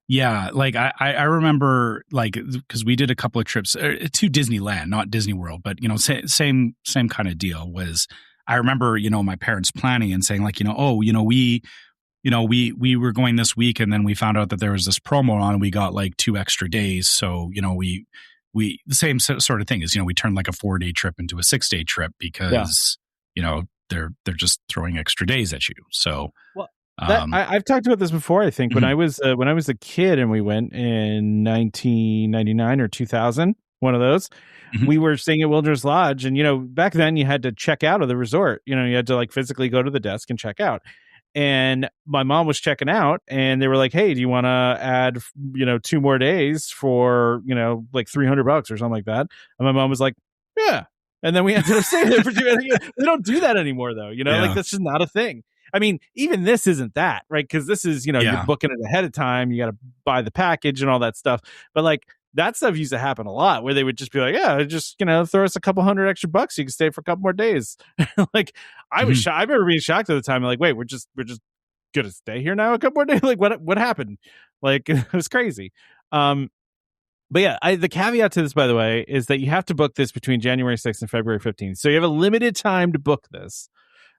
Yeah. Like I remember, like, because we did a couple of trips to Disneyland, not Disney World, but same kind of deal. Was I remember my parents planning and saying like we were going this week, and then we found out that there was this promo on, and we got like 2 extra days. So, we the same sort of thing is, we turned like a 4-day trip into a 6-day trip because, they're just throwing extra days at you. So, I've talked about this before. I think when I was a kid and we went in 1999 or 2000, one of those, we were staying at Wilderness Lodge, and back then you had to check out of the resort. You had to like physically go to the desk and check out. And my mom was checking out, and they were like, "Hey, do you want to add, 2 more days for, like $300 or something like that?" And my mom was like, "Yeah." And then we ended up staying there for 2 days. They don't do that anymore, though. Like that's just not a thing. I mean, even this isn't that, right? Because this is, you're booking it ahead of time. You got to buy the package and all that stuff. But like that stuff used to happen a lot, where they would just be like, "Yeah, just throw us a couple $100 extra bucks. So you can stay for a couple more days." Like I was, I remember being shocked at the time. Like, wait, we're just gonna stay here now a couple more days? Like, what happened? Like, it was crazy. But yeah, the caveat to this, by the way, is that you have to book this between January 6th and February 15th. So you have a limited time to book this,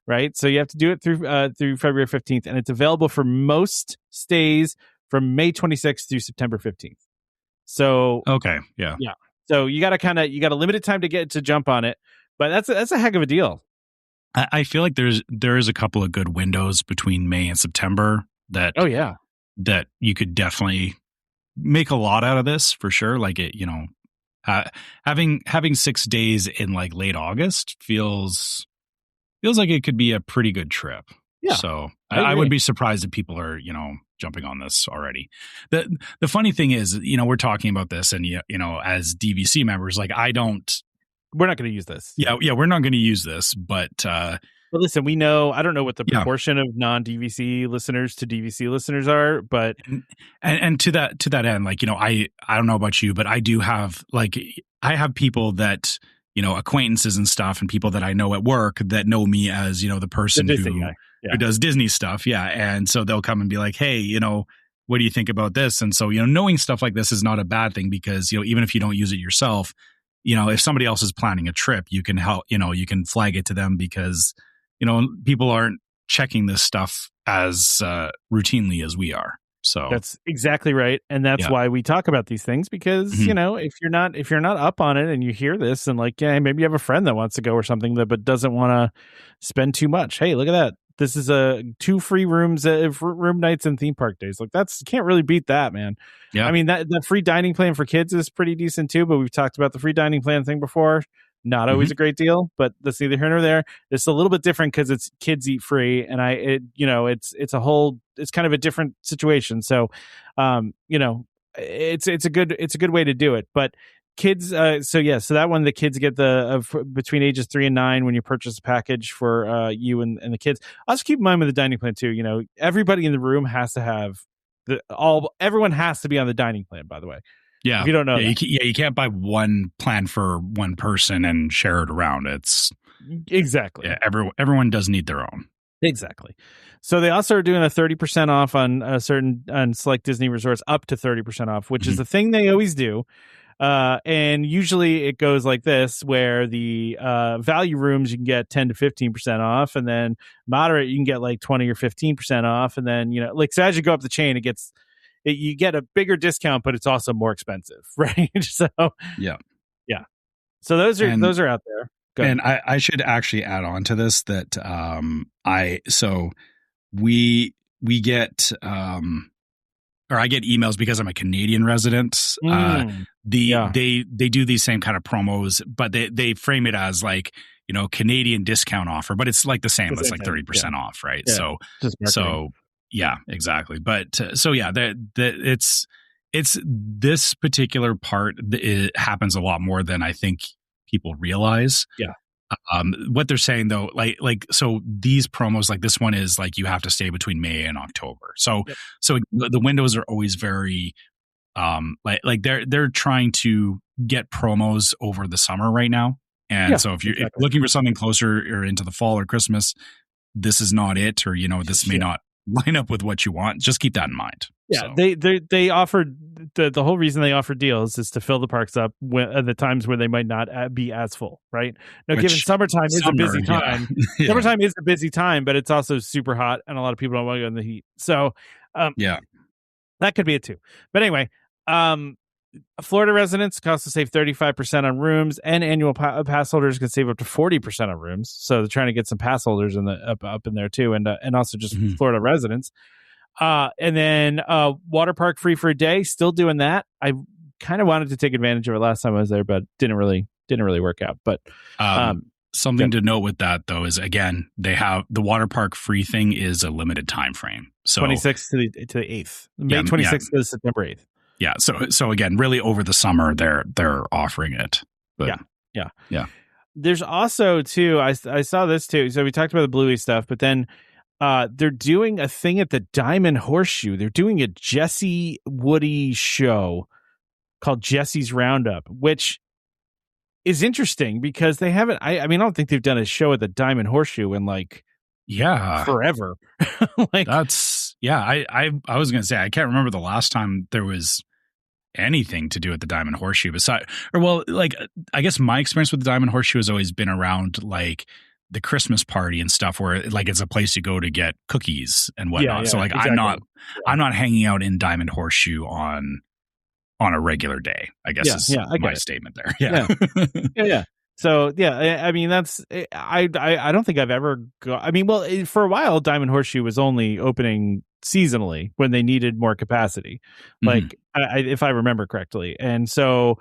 right? So you have to do it through February 15th, and it's available for most stays from May 26th through September 15th. So okay, yeah. So you got a limited time to jump on it, but that's a heck of a deal. I feel like there is a couple of good windows between May and September that that you could definitely make a lot out of this for sure. Like it, having 6 days in like late August feels like it could be a pretty good trip. Yeah, So I would be surprised if people are, jumping on this already. The funny thing is, we're talking about this and, as DVC members, like we're not going to use this. Yeah, we're not going to use this, but listen, we know, I don't know what the proportion of non-DVC listeners to DVC listeners are, but and to that end, like, I don't know about you, but I do have I have people that, acquaintances and stuff and people that I know at work that know me as, the person who does Disney stuff. Yeah. And so they'll come and be like, hey, what do you think about this? And so, knowing stuff like this is not a bad thing because, even if you don't use it yourself, if somebody else is planning a trip, you can help, you can flag it to them because, people aren't checking this stuff as routinely as we are. So that's exactly right. And that's why we talk about these things because, if you're not up on it and you hear this and like, maybe you have a friend that wants to go or something but doesn't want to spend too much. Hey, look at that. This is 2 free rooms, room nights and theme park days. Like can't really beat that, man. Yeah. I mean, that free dining plan for kids is pretty decent too, but we've talked about the free dining plan thing before. Not always a great deal, but that's neither here nor there. It's a little bit different because it's kids eat free, and it's kind of a different situation. So, it's a good way to do it. But kids, so that one, the kids get between ages 3 and 9 when you purchase a package for you and the kids. Also keep in mind with the dining plan too. Everybody in the room has to have everyone has to be on the dining plan. By the way. Yeah, if you don't know, you can't buy one plan for one person and share it around. It's exactly everyone does need their own. Exactly. So they also are doing a 30% off on select Disney resorts, up to 30% off, which is the thing they always do. And usually it goes like this, where the value rooms you can get 10 to 15% off, and then moderate you can get like 20 or 15% off, and then so as you go up the chain, you get a bigger discount, but it's also more expensive, right? So yeah. So those are out there. Go and I should actually add on to this that we get or I get emails because I'm a Canadian resident. They do these same kind of promos, but they frame it as like Canadian discount offer, but it's like the same. It's like 30% off, right? Yeah. So. Yeah, exactly. But it's this particular part. It happens a lot more than I think people realize. Yeah. What they're saying though, so these promos, like this one is like you have to stay between May and October. So the windows are always very they're trying to get promos over the summer right now. And so if you're looking for something closer or into the fall or Christmas, this is not it, or this may not line up with what you want. Just keep that in mind. Yeah, so. They offered the whole reason they offer deals is to fill the parks up at the times where they might not be as full, right? Now, given summertime is a busy time. Yeah. Summertime is a busy time, but it's also super hot, and a lot of people don't want to go in the heat. So, that could be it too. But anyway, Florida residents cost to save 35% on rooms, and annual pass holders can save up to 40% on rooms. So they're trying to get some pass holders in up in there too, and also just Florida residents. And then water park free for a day, still doing that. I kind of wanted to take advantage of it last time I was there, but didn't really work out. But something to note with that though is, again, they have the water park free thing is a limited time frame. So 26th to the 8th, May 26th to September 8th. Yeah. So again, really over the summer, they're offering it. But yeah. There's also too, I saw this too. So we talked about the Bluey stuff, but then they're doing a thing at the Diamond Horseshoe. They're doing a Jesse Woody show called Jesse's Roundup, which is interesting because they haven't. I don't think they've done a show at the Diamond Horseshoe in forever. I was gonna say I can't remember the last time there was anything to do at the Diamond Horseshoe I guess my experience with the Diamond Horseshoe has always been around like the Christmas party and stuff where like it's a place you go to get cookies and whatnot. So exactly. I'm not hanging out in Diamond Horseshoe on a regular day, I guess is my statement there. Yeah. So I mean that's I don't think I've ever for a while Diamond Horseshoe was only opening seasonally when they needed more capacity, like if I remember correctly, and so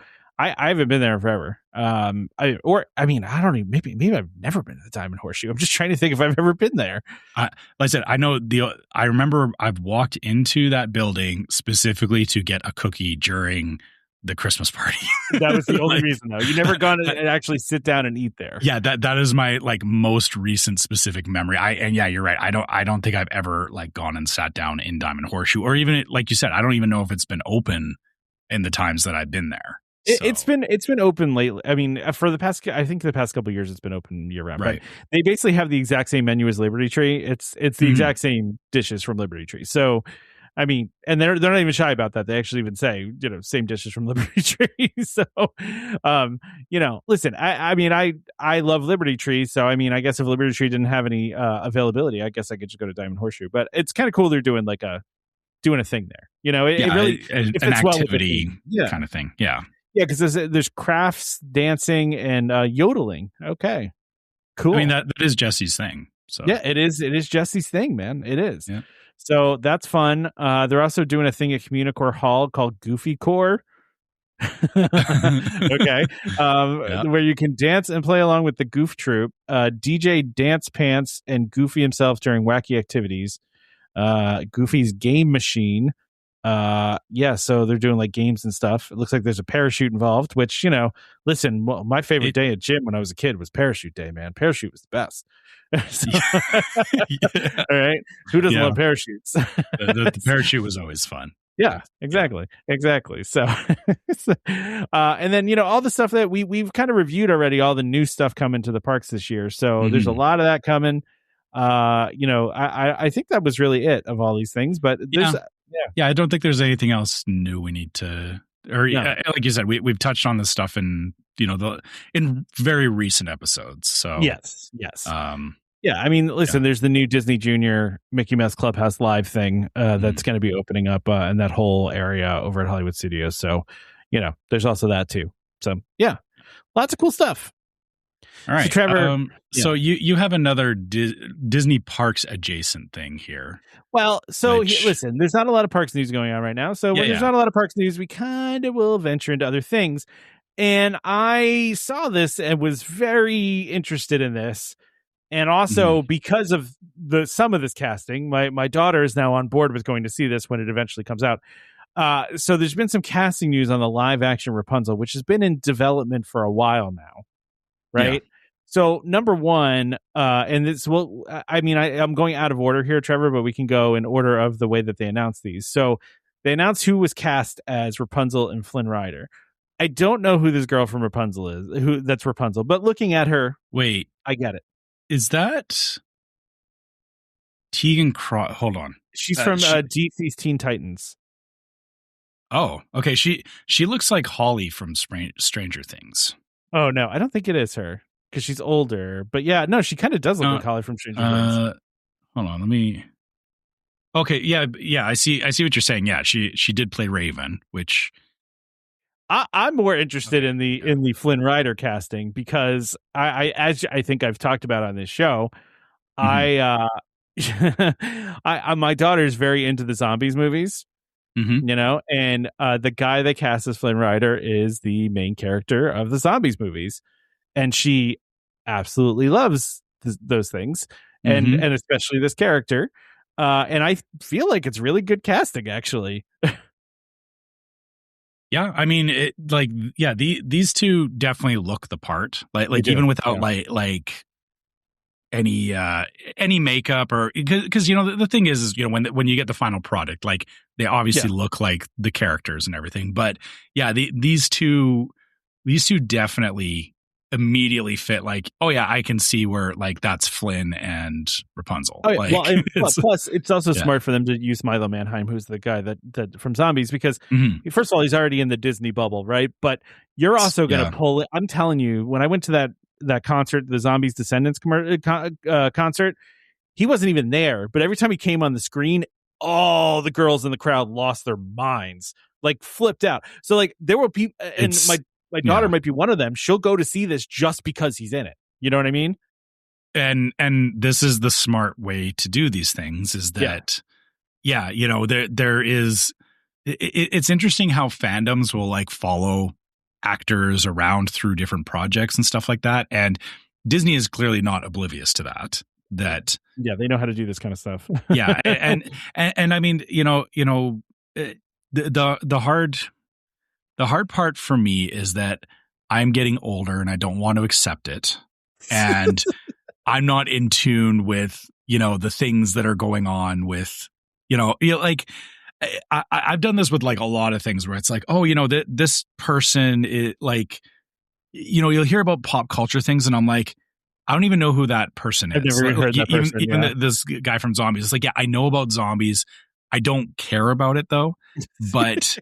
I haven't been there forever. I don't even, maybe I've never been to the Diamond Horseshoe. I'm just trying to think if I've ever been there. Like I said, I remember I've walked into that building specifically to get a cookie during the Christmas party. That was the only reason, though. You never gone and actually sit down and eat there. Yeah, that is my like most recent specific memory. You're right. I don't think I've ever like gone and sat down in Diamond Horseshoe, or even like you said, I don't even know if it's been open in the times that I've been there. So. It's been open lately. I mean, for the past couple of years, it's been open year round. Right. But they basically have the exact same menu as Liberty Tree. It's the exact same dishes from Liberty Tree. So, I mean, and they're not even shy about that. They actually even say, same dishes from Liberty Tree. So, listen, I love Liberty Tree. So, I mean, I guess if Liberty Tree didn't have any availability, I guess I could just go to Diamond Horseshoe. But it's kind of cool they're doing doing a thing there. It really an activity kind of thing. Yeah. Yeah, because there's crafts, dancing, and yodeling. Okay, cool. I mean that is Jesse's thing. So yeah, it is Jesse's thing, man. It is. Yeah. So that's fun. They're also doing a thing at Communicore Hall called Goofy Core. Okay, where you can dance and play along with the Goof Troop, DJ Dance Pants, and Goofy himself during wacky activities. Goofy's Game Machine. So they're doing like games and stuff. It looks like there's a parachute involved, which, listen, my favorite day at gym when I was a kid was parachute day, man. Parachute was the best. All right. Who doesn't love parachutes? The parachute was always fun. Yeah, exactly. So, and then, all the stuff that we've kind of reviewed already, all the new stuff coming to the parks this year. So there's a lot of that coming. I think that was really it of all these things, but there's, yeah, I don't think there's anything else new we need to, like you said, we've touched on this stuff in in very recent episodes. So yes. I mean, listen, there's the new Disney Junior Mickey Mouse Clubhouse Live thing that's going to be opening up in that whole area over at Hollywood Studios. So, there's also that too. So yeah, lots of cool stuff. All right, so, Trevor. So you have another Disney parks adjacent thing here. Well, so listen, there's not a lot of parks news going on right now. So when there's not a lot of parks news, we kind of will venture into other things. And I saw this and was very interested in this. And also because of some of this casting, my daughter is now on board with going to see this when it eventually comes out. So there's been some casting news on the live action Rapunzel, which has been in development for a while now. Right. Yeah. So number one, and this I'm going out of order here, Trevor, but we can go in order of the way that they announced these. So they announced who was cast as Rapunzel and Flynn Rider. I don't know who this girl from Rapunzel is, that's Rapunzel, but looking at her, wait, I get it. Is that Tegan Cross? Hold on. She's from DC's Teen Titans. Oh, okay. She looks like Holly from Stranger Things. Oh, no, I don't think it is her because she's older. But yeah, no, she kind of does look like Holly from Stranger Things. Hold on, let me. Okay, yeah, I see what you're saying. Yeah, she did play Raven, which I'm more interested in the Flynn Rider casting because as I think I've talked about on this show, my daughter's very into the zombies movies. And the guy they cast as Flynn Rider is the main character of the zombies movies, and she absolutely loves those things, and especially this character. And I feel like it's really good casting, actually. Yeah, I mean, these two definitely look the part, like even without like any makeup or because the thing is when you get the final product, like they obviously look like the characters and everything, but these two definitely immediately fit. Like, oh yeah, I can see where like that's Flynn and Rapunzel. Oh, yeah. Plus it's also smart for them to use Milo Manheim, who's the guy that from Zombies, because first of all, he's already in the Disney bubble, right? But you're also going to pull it. I'm telling you, when I went to that concert, the Zombies Descendants concert, he wasn't even there, but every time he came on the screen, all the girls in the crowd lost their minds, like flipped out. So like there were people, and my daughter might be one of them. She'll go to see this just because he's in it. You know what I mean? And this is the smart way to do these things is that, there is, it's interesting how fandoms will like follow actors around through different projects and stuff like that. And Disney is clearly not oblivious to that. Yeah, they know how to do this kind of stuff. Yeah, and I mean, the hard part for me is that I'm getting older and I don't want to accept it, and I'm not in tune with the things that are going on with like. I've done this with like a lot of things where it's like, oh, this person is like, you'll hear about pop culture things, and I'm like, I don't even know who that person is. I've never even heard that person. Even this guy from Zombies. It's like, yeah, I know about zombies. I don't care about it though. But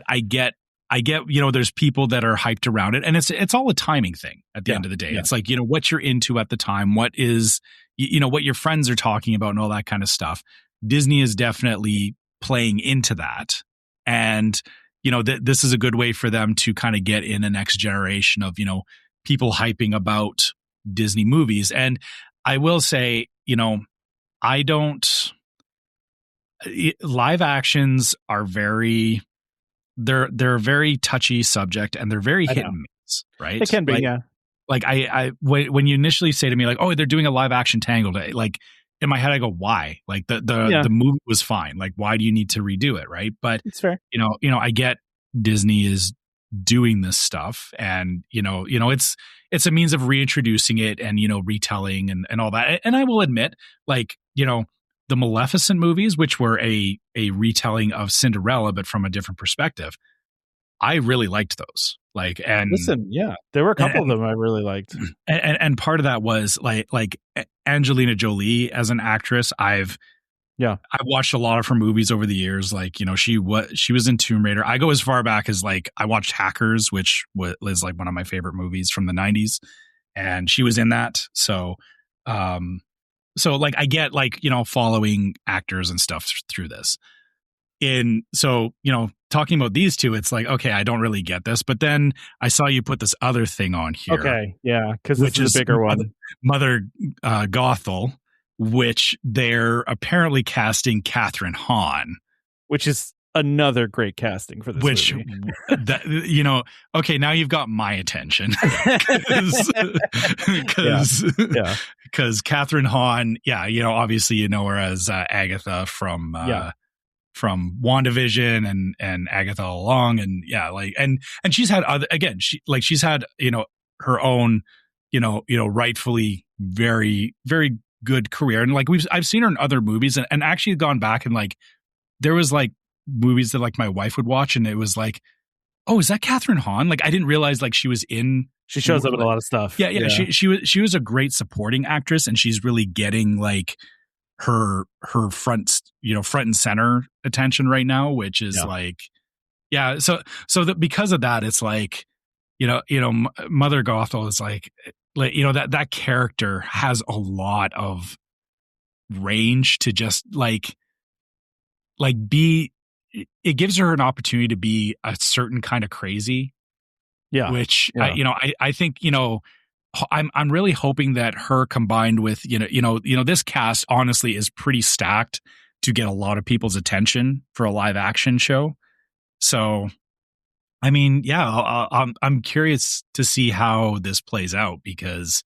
I get, there's people that are hyped around it, and it's all a timing thing at the end of the day. Yeah. It's like, what you're into at the time, what is, what your friends are talking about and all that kind of stuff. Disney is definitely playing into that. And, this is a good way for them to kind of get in a next generation of, people hyping about Disney movies. And I will say, live actions are they're a very touchy subject, and they're very hit and miss, right? It can be, yeah. Like when you initially say to me like, oh, they're doing a live action Tangled, like in my head I go, why? Like the movie was fine. Like, why do you need to redo it? Right. But it's fair. I get Disney is doing this stuff, and it's a means of reintroducing it and retelling and all that. And I will admit, like, the Maleficent movies, which were a retelling of Cinderella but from a different perspective, I really liked those. Like, and listen, yeah, there were a couple of them I really liked. And part of that was like Angelina Jolie as an actress. I've watched a lot of her movies over the years. Like, she was in Tomb Raider. I go as far back as like I watched Hackers, which was like one of my favorite movies from the 90s, and she was in that. So like I get like, following actors and stuff through this. Talking about these two, it's like, okay, I don't really get this. But then I saw you put this other thing on here. Okay, yeah, because this is a bigger one. Mother Gothel, which they're apparently casting Catherine Hahn, which is another great casting for this movie. Okay, now you've got my attention because Catherine Hahn, obviously you her as Agatha from WandaVision and Agatha all along, and and she's had she's had her own rightfully very very good career, and like I've seen her in other movies, and actually gone back and like there was like movies that like my wife would watch, and it was like, oh, is that Catherine Hahn? Like I didn't realize like she was in. She shows up in a lot of stuff. Yeah. She was a great supporting actress, and she's really getting like her front and center attention right now, which is So that because of that, it's like Mother Gothel is like that character has a lot of range to just like be. It gives her an opportunity to be a certain kind of crazy. Yeah. Which, I think, I'm really hoping that her combined with, this cast honestly is pretty stacked to get a lot of people's attention for a live action show. So, I mean, I'm curious to see how this plays out because,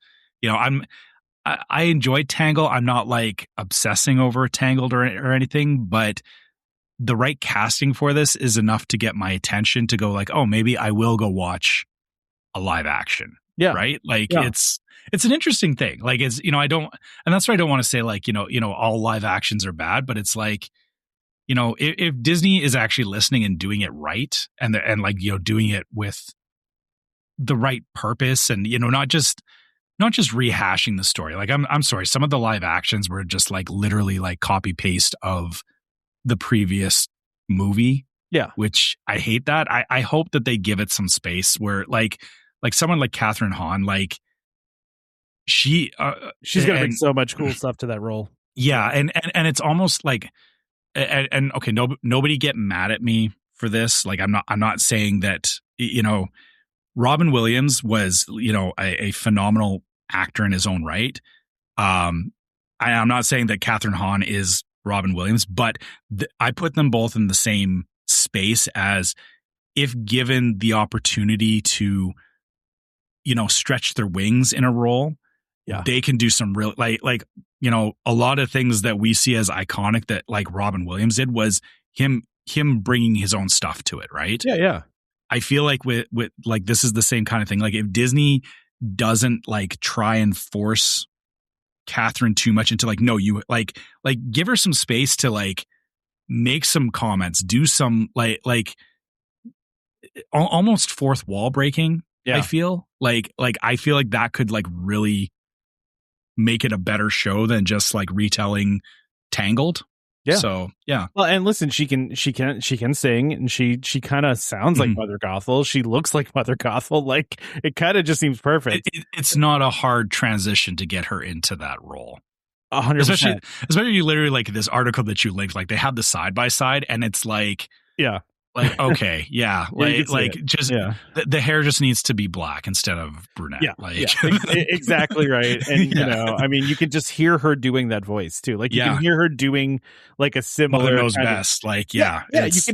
I enjoy Tangled. I'm not like obsessing over Tangled or anything, but the right casting for this is enough to get my attention to go like, oh, maybe I will go watch a live action. Yeah. Right. Like it's an interesting thing. Like it's, and that's why I don't want to say like, all live actions are bad, but it's like, if Disney is actually listening and doing it right and like, doing it with the right purpose and, not just rehashing the story. Like I'm sorry. Some of the live actions were just like literally like copy paste of the previous movie. Yeah. Which I hate that. I hope that they give it some space where like someone like Catherine Hahn, like she's going to bring so much cool stuff to that role. Yeah. And it's almost like, and okay, nobody get mad at me for this. Like I'm not saying that, Robin Williams was, a phenomenal actor in his own right. I'm not saying that Catherine Hahn is Robin Williams, but I put them both in the same space as if given the opportunity to, stretch their wings in a role, they can do some real like a lot of things that we see as iconic that like Robin Williams did was him bringing his own stuff to it, right? Yeah. I feel like with like this is the same kind of thing. Like if Disney doesn't like try and force Catherine too much into like, no, you like give her some space to like make some comments, do some like almost fourth wall breaking. I feel like that could like really make it a better show than just like retelling Tangled. Yeah. So yeah. Well, and listen, she can sing, and she kind of sounds like Mother Gothel. She looks like Mother Gothel. Like it kind of just seems perfect. It's not a hard transition to get her into that role. 100%. Especially you literally like this article that you linked. Like they have the side by side, and it's like Like, okay, yeah. The hair just needs to be black instead of brunette. Exactly right. And, I mean, you can just hear her doing that voice too. Like, you can hear her doing like a similar. Mother Knows Best. You can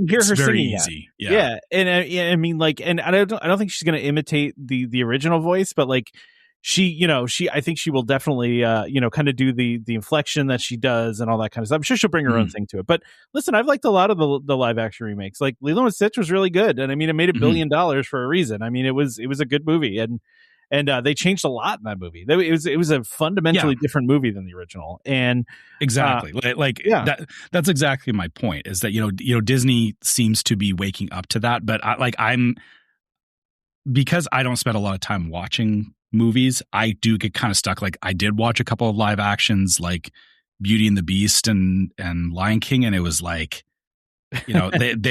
hear her very singing easy. That. Yeah. And I mean, like, and I don't think she's going to imitate the original voice, but like, I think she will definitely, kind of do the inflection that she does and all that kind of stuff. I'm sure she'll bring her own thing to it. But listen, I've liked a lot of the live action remakes. Like Lilo and Stitch was really good, and I mean, it made $1 billion for a reason. I mean, it was a good movie, and they changed a lot in that movie. It was a fundamentally different movie than the original, and exactly that's exactly my point. Is that Disney seems to be waking up to that, but because I don't spend a lot of time watching movies, I do get kind of stuck. Like I did watch a couple of live actions like Beauty and the Beast and Lion King, and it was like, listen,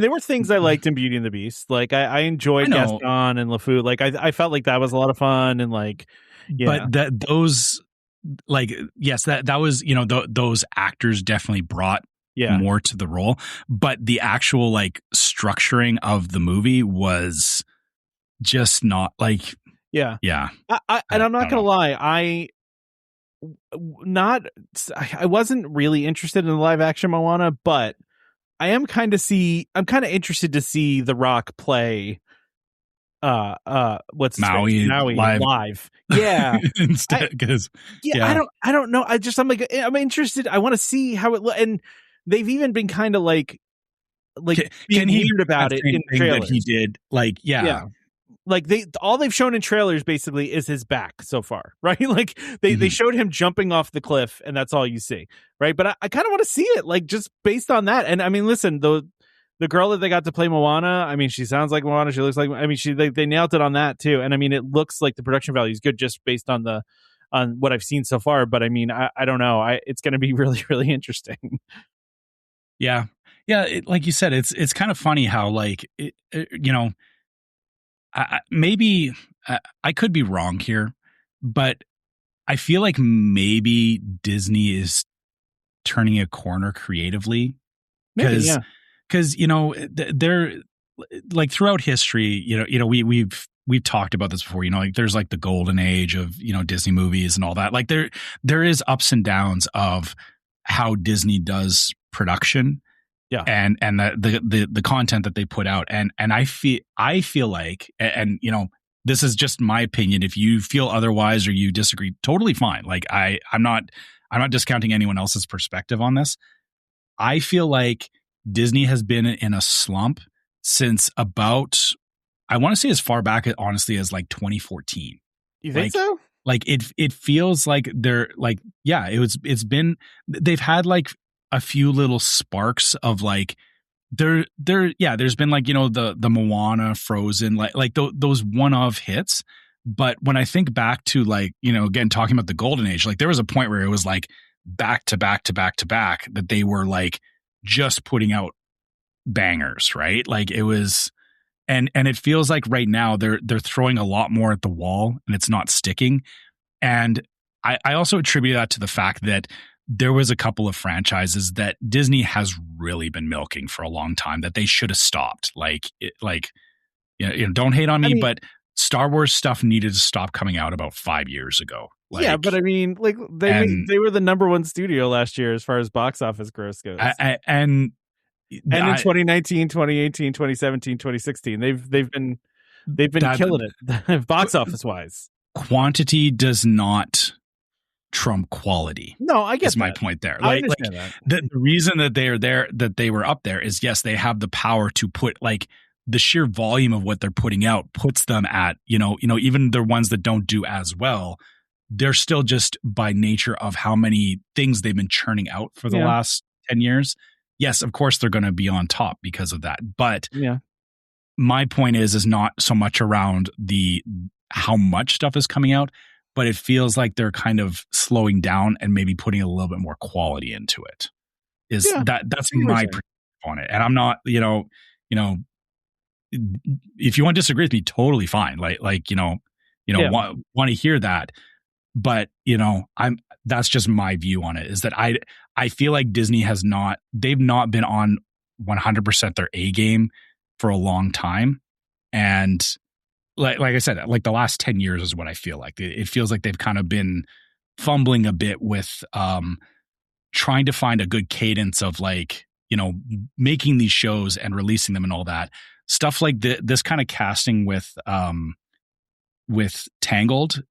there were things I liked in Beauty and the Beast. Like I enjoyed Gaston and LeFou. Like I felt like that was a lot of fun, and like, but those those actors definitely brought more to the role, but the actual like structuring of the movie was just not like and I'm not gonna lie, I wasn't really interested in the live action Moana, but I'm kind of interested to see The Rock play what's Maui live. Yeah. Instead, because I don't know. I'm interested. I want to see how it and they've even been kind of like being weird about it in trailers. That he did like they've shown in trailers basically is his back so far, right? Like they showed him jumping off the cliff, and that's all you see, right? But I kind of want to see it, like just based on that. And I mean, listen, the girl that they got to play Moana, I mean, she sounds like Moana. She looks like, I mean, they nailed it on that too. And I mean, it looks like the production value is good just based on what I've seen so far. But I mean, I don't know. It's going to be really, really interesting. Yeah. Like you said, it's kind of funny how like maybe I could be wrong here, but I feel like maybe Disney is turning a corner creatively because they're like throughout history, we've talked about this before, like there's like the golden age of, Disney movies and all that. Like there is ups and downs of how Disney does production. Yeah. And the content that they put out. And I feel like, and this is just my opinion. If you feel otherwise or you disagree, totally fine. Like I'm not discounting anyone else's perspective on this. I feel like Disney has been in a slump since about, I want to say as far back honestly as like 2014. You think so? Like it feels like they're like, it's been, they've had like a few little sparks of like there's been like the Moana, Frozen, like those one-off hits. But when I think back to like again talking about the golden age, like there was a point where it was like back to back to back to back that they were like just putting out bangers, right? Like it was, and it feels like right now they're throwing a lot more at the wall and it's not sticking. And I also attribute that to the fact that there was a couple of franchises that Disney has really been milking for a long time that they should have stopped. Don't hate on me, but Star Wars stuff needed to stop coming out about 5 years ago. But I mean, like they were the number one studio last year as far as box office gross goes. And in 2019, 2018, 2017, 2016, they've been killing it box office wise. Quantity does not trump quality. No, I guess my point there. I understand that. The reason that they are there, that they were up there, is yes, they have the power to put, like, the sheer volume of what they're putting out puts them at, even the ones that don't do as well, they're still just by nature of how many things they've been churning out for the last 10 years. Yes, of course they're going to be on top because of that. But my point is not so much around how much stuff is coming out, but it feels like they're kind of slowing down and maybe putting a little bit more quality into it. That's my perspective on it. And I'm not, if you want to disagree with me, totally fine. Want to hear that. But, that's just my view on it, is that I feel like Disney they've not been on 100% their A game for a long time. And like I said, like the last 10 years is what I feel like. It feels like they've kind of been fumbling a bit with trying to find a good cadence of, like, making these shows and releasing them and all that stuff. Like this kind of casting with Tangled,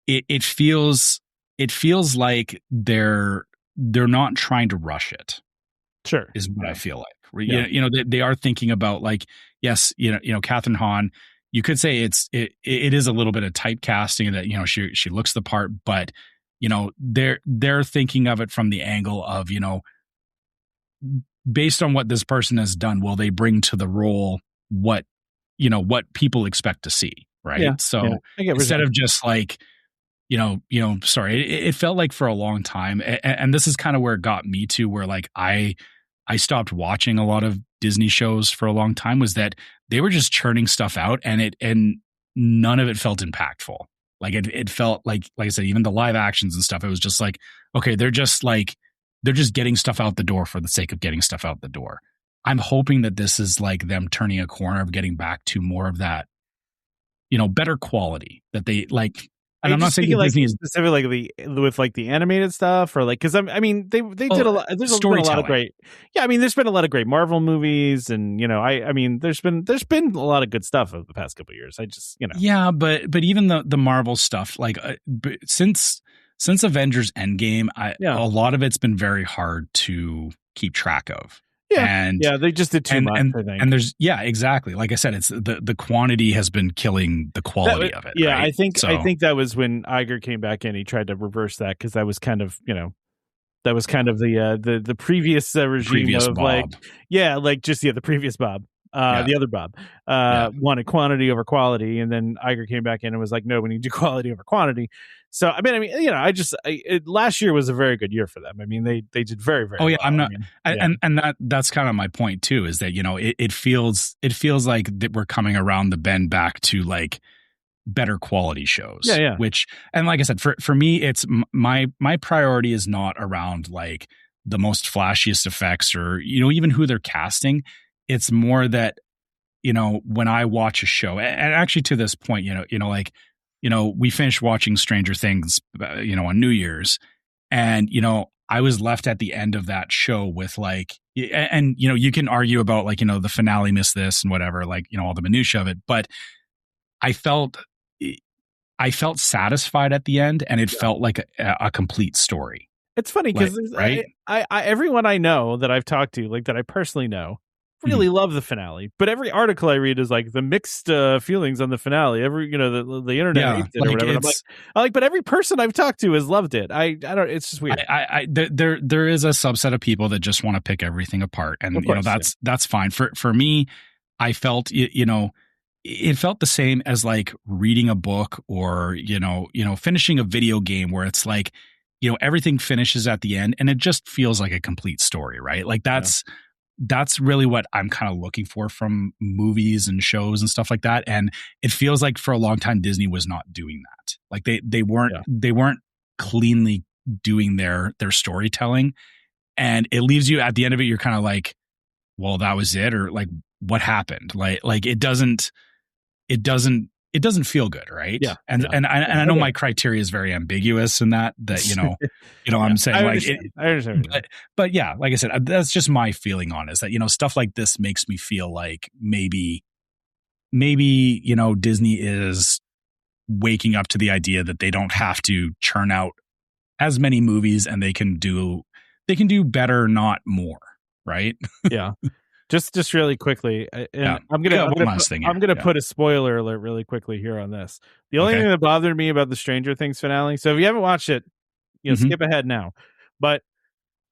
it feels like they're not trying to rush it. Sure, is what I feel like. They are thinking about, like, yes, Catherine Hahn. You could say it is a little bit of typecasting, that she looks the part, but they're thinking of it from the angle of, based on what this person has done, will they bring to the role what people expect to see, right? Yeah, so instead of just like, sorry, it felt like for a long time, and this is kind of where it got me to, where, like, I stopped watching a lot of Disney shows for a long time, was that they were just churning stuff out, and none of it felt impactful. Like it felt like I said, even the live actions and stuff, it was just like, okay, they're just getting stuff out the door for the sake of getting stuff out the door. I'm hoping that this is like them turning a corner of getting back to more of that, better quality that they like. And I'm not saying like Disney is specifically with like the animated stuff, or like, because I mean they did a lot. There's been a lot of great. Yeah, I mean there's been a lot of great Marvel movies, and I mean there's been a lot of good stuff over the past couple of years. I just yeah, but even the Marvel stuff, like since Avengers Endgame, a lot of it's been very hard to keep track of. Yeah, and they just did too much. I think. And there's exactly. Like I said, it's the quantity has been killing the quality of it. Yeah, right? I think that was when Iger came back in. He tried to reverse that, because that was kind of the previous regime of Bob. The previous Bob. The other Bob wanted quantity over quality, and then Iger came back in and was like, no, we need to do quality over quantity. So I mean, last year was a very good year for them. I mean, they did very, very well. I'm not, and that's kind of my point too, is that it feels like that we're coming around the bend back to like better quality shows. Yeah. Which, and like I said, for me, it's my priority is not around like the most flashiest effects or even who they're casting. It's more that, when I watch a show, and actually to this point, we finished watching Stranger Things, on New Year's, and, I was left at the end of that show with like, and, you can argue about like, the finale missed this and whatever, like, all the minutia of it, but I felt satisfied at the end, and it felt like a complete story. It's funny because right? I everyone I know that I've talked to, like that I personally know, really love the finale, but every article I read is like the mixed feelings on the finale. Every the internet hates it or whatever. I'm like, but every person I've talked to has loved it. I don't. It's just weird. There is a subset of people that just want to pick everything apart, and that's fine. For me, I felt it felt the same as like reading a book or finishing a video game, where it's like everything finishes at the end and it just feels like a complete story, right? Like that's really what I'm kind of looking for from movies and shows and stuff like that. And it feels like for a long time, Disney was not doing that. Like they weren't cleanly doing their storytelling. And it leaves you at the end of it, you're kind of like, well, that was it. Or like, what happened? Like it doesn't it doesn't feel good, right? Yeah, and yeah. and I know my criteria is very ambiguous in that I'm saying I like understand. but yeah, like I said, that's just my feeling on it, is that stuff like this makes me feel like maybe Disney is waking up to the idea that they don't have to churn out as many movies, and they can do better, not more, right? Yeah. Just really quickly, and I'm gonna put a spoiler alert really quickly here on this. The only thing that bothered me about the Stranger Things finale, so if you haven't watched it, skip ahead now. But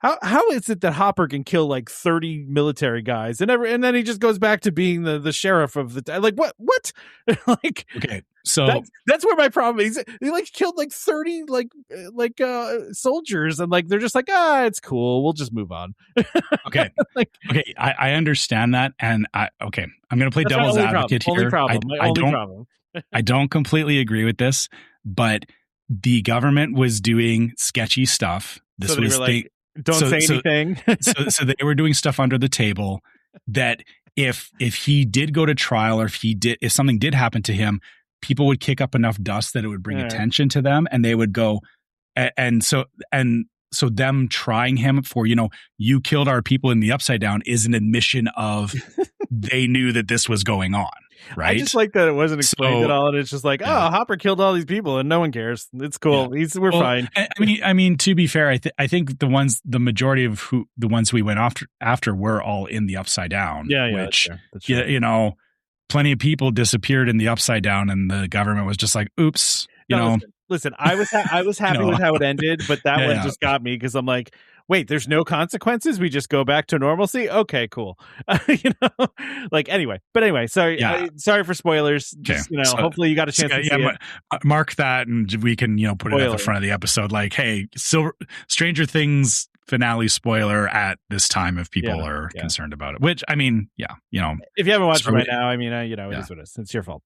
how is it that Hopper can kill like 30 military guys and then he just goes back to being the sheriff of the like what like okay, so that's where my problem is. He like killed like 30 soldiers, and like they're just like, it's cool, we'll just move on. Okay. I understand that, and I'm gonna play devil's advocate here. Problem. I don't completely agree with this, but the government was doing sketchy stuff. This so was like, don't say anything. so they were doing stuff under the table that if he did go to trial, or if something did happen to him, people would kick up enough dust that it would bring attention to them, and they would go, and so them trying him for, you killed our people in the Upside Down is an admission of they knew that this was going on. Right. I just like that it wasn't explained at all, and it's just like, Hopper killed all these people and no one cares. It's cool. We're fine. I mean, to be fair, I think the majority of the ones we went after were all in the Upside Down. Yeah, which that's true. Plenty of people disappeared in the Upside Down, and the government was just like, oops. Listen, I was happy with how it ended, but that one just got me, because I'm like, wait, there's no consequences? We just go back to normalcy? Okay, cool. Anyway. Sorry for spoilers. Just, hopefully you got a chance to see it. Mark that, and we can, put it at the front of the episode. Like, hey, Stranger Things finale spoiler at this time if people are concerned about it. Which, I mean, if you haven't watched it right now, I mean, it is what it is. It's your fault.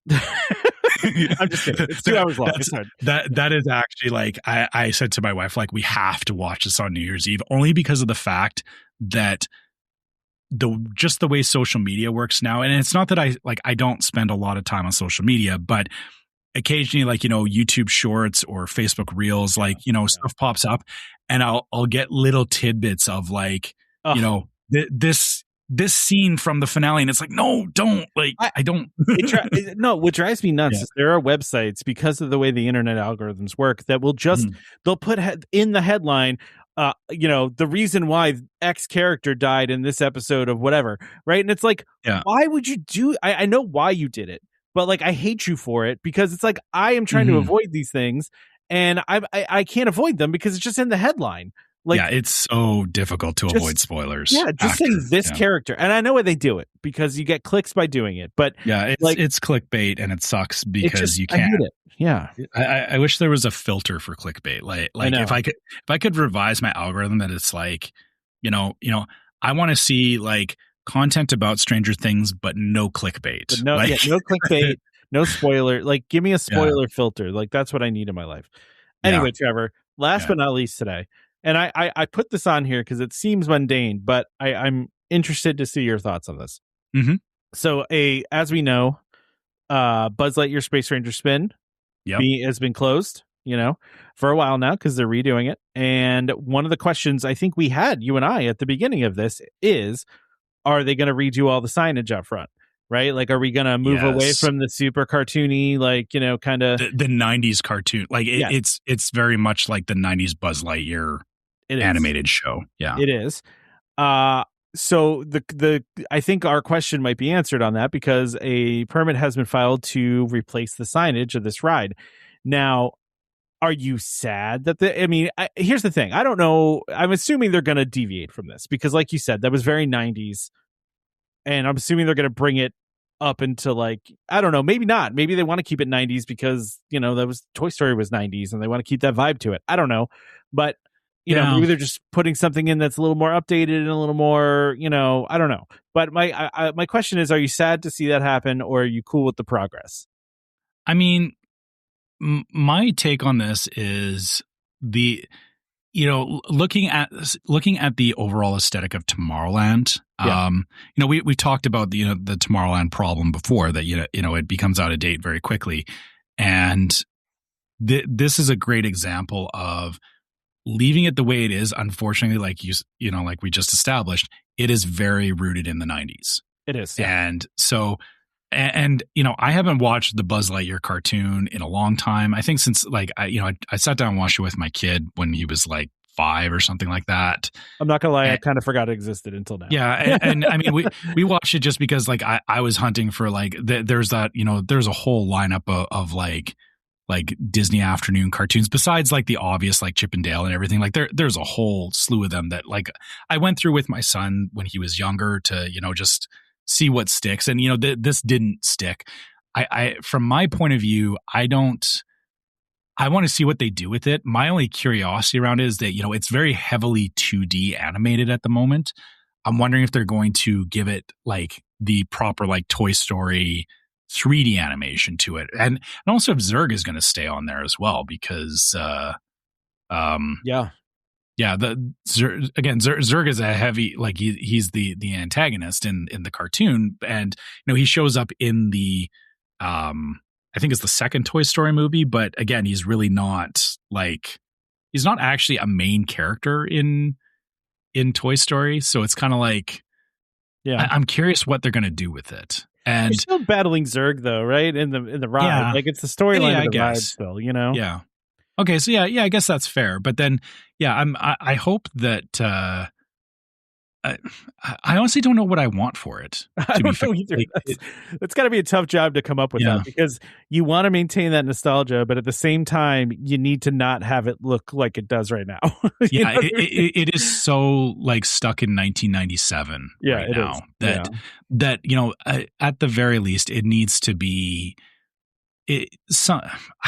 I'm just kidding. It's 2 hours long. It's hard. That is actually, like, I said to my wife, like, we have to watch this on New Year's Eve, only because of the fact that just the way social media works now. And it's not that I don't spend a lot of time on social media, but occasionally, like, YouTube Shorts or Facebook Reels, stuff pops up, and I'll get little tidbits of like, this scene from the finale, and it's like, no, don't, like, I don't. No, what drives me nuts is there are websites, because of the way the internet algorithms work, that will just they'll put in the headline, the reason why X character died in this episode of whatever, right? And it's like, why would you do? I know why you did it, but like, I hate you for it, because it's like, I am trying to avoid these things, and I can't avoid them because it's just in the headline. Like, it's so difficult to avoid spoilers. Yeah, just saying this character, and I know why they do it, because you get clicks by doing it. But it's clickbait, and it sucks because you can't. I hate it. Yeah, I wish there was a filter for clickbait. Like if I could revise my algorithm, that it's like, I want to see like content about Stranger Things, but no clickbait. But no clickbait, no spoiler. Like, give me a spoiler filter. Like, that's what I need in my life. Anyway, Trevor, last but not least today. And I put this on here because it seems mundane, but I'm interested to see your thoughts on this. Mm-hmm. So, as we know, Buzz Lightyear Space Ranger Spin has been closed, for a while now, because they're redoing it. And one of the questions I think we had, you and I, at the beginning of this is, are they going to redo all the signage up front? Right? Like, are we going to move away from the super cartoony, like, kind of the 90s cartoon? Like, it's very much like the 90s Buzz Lightyear animated show. Yeah, it is. So I think our question might be answered on that, because a permit has been filed to replace the signage of this ride. Now, are you sad that here's the thing. I don't know. I'm assuming they're going to deviate from this, because like you said, that was very 90s. And I'm assuming they're going to bring it up into, like, I don't know, maybe not. Maybe they want to keep it 90s because, that was Toy Story was 90s and they want to keep that vibe to it. I don't know. But, maybe they're just putting something in that's a little more updated and a little more, I don't know. But my question is, are you sad to see that happen, or are you cool with the progress? I mean, my take on this is looking at the overall aesthetic of Tomorrowland, we talked about the Tomorrowland problem before, that it becomes out of date very quickly, and this is a great example of leaving it the way it is. Unfortunately, like like we just established, it is very rooted in the 90s. It is, and so. And I haven't watched the Buzz Lightyear cartoon in a long time. I think since I sat down and watched it with my kid when he was like 5 or something like that. I'm not gonna lie, I kind of forgot it existed until now. Yeah, and I mean we watched it just because like I was hunting for like there's that there's a whole lineup of like Disney afternoon cartoons besides like the obvious like Chip and Dale and everything. Like there's a whole slew of them that like I went through with my son when he was younger to just see what sticks. And, this didn't stick. I from my point of view, I want to see what they do with it. My only curiosity around it is that, it's very heavily 2D animated at the moment. I'm wondering if they're going to give it like the proper, like Toy Story 3D animation to it. And also if Zurg is going to stay on there as well, because, yeah, Zurg is a heavy, like he's the antagonist in the cartoon, and he shows up in the I think it's the second Toy Story movie, but again he's really not he's not actually a main character in Toy Story, so it's kind of like I'm curious what they're going to do with it. And you're still battling Zurg though, right? In the ride, like it's the storyline of the ride still, Yeah. Okay, so I guess that's fair. But then, I hope that I honestly don't know what I want for it. I don't know either. It's got to be a tough job to come up with that, because you want to maintain that nostalgia, but at the same time, you need to not have it look like it does right now. It is so like stuck in 1997 right now that at the very least, it needs to be. I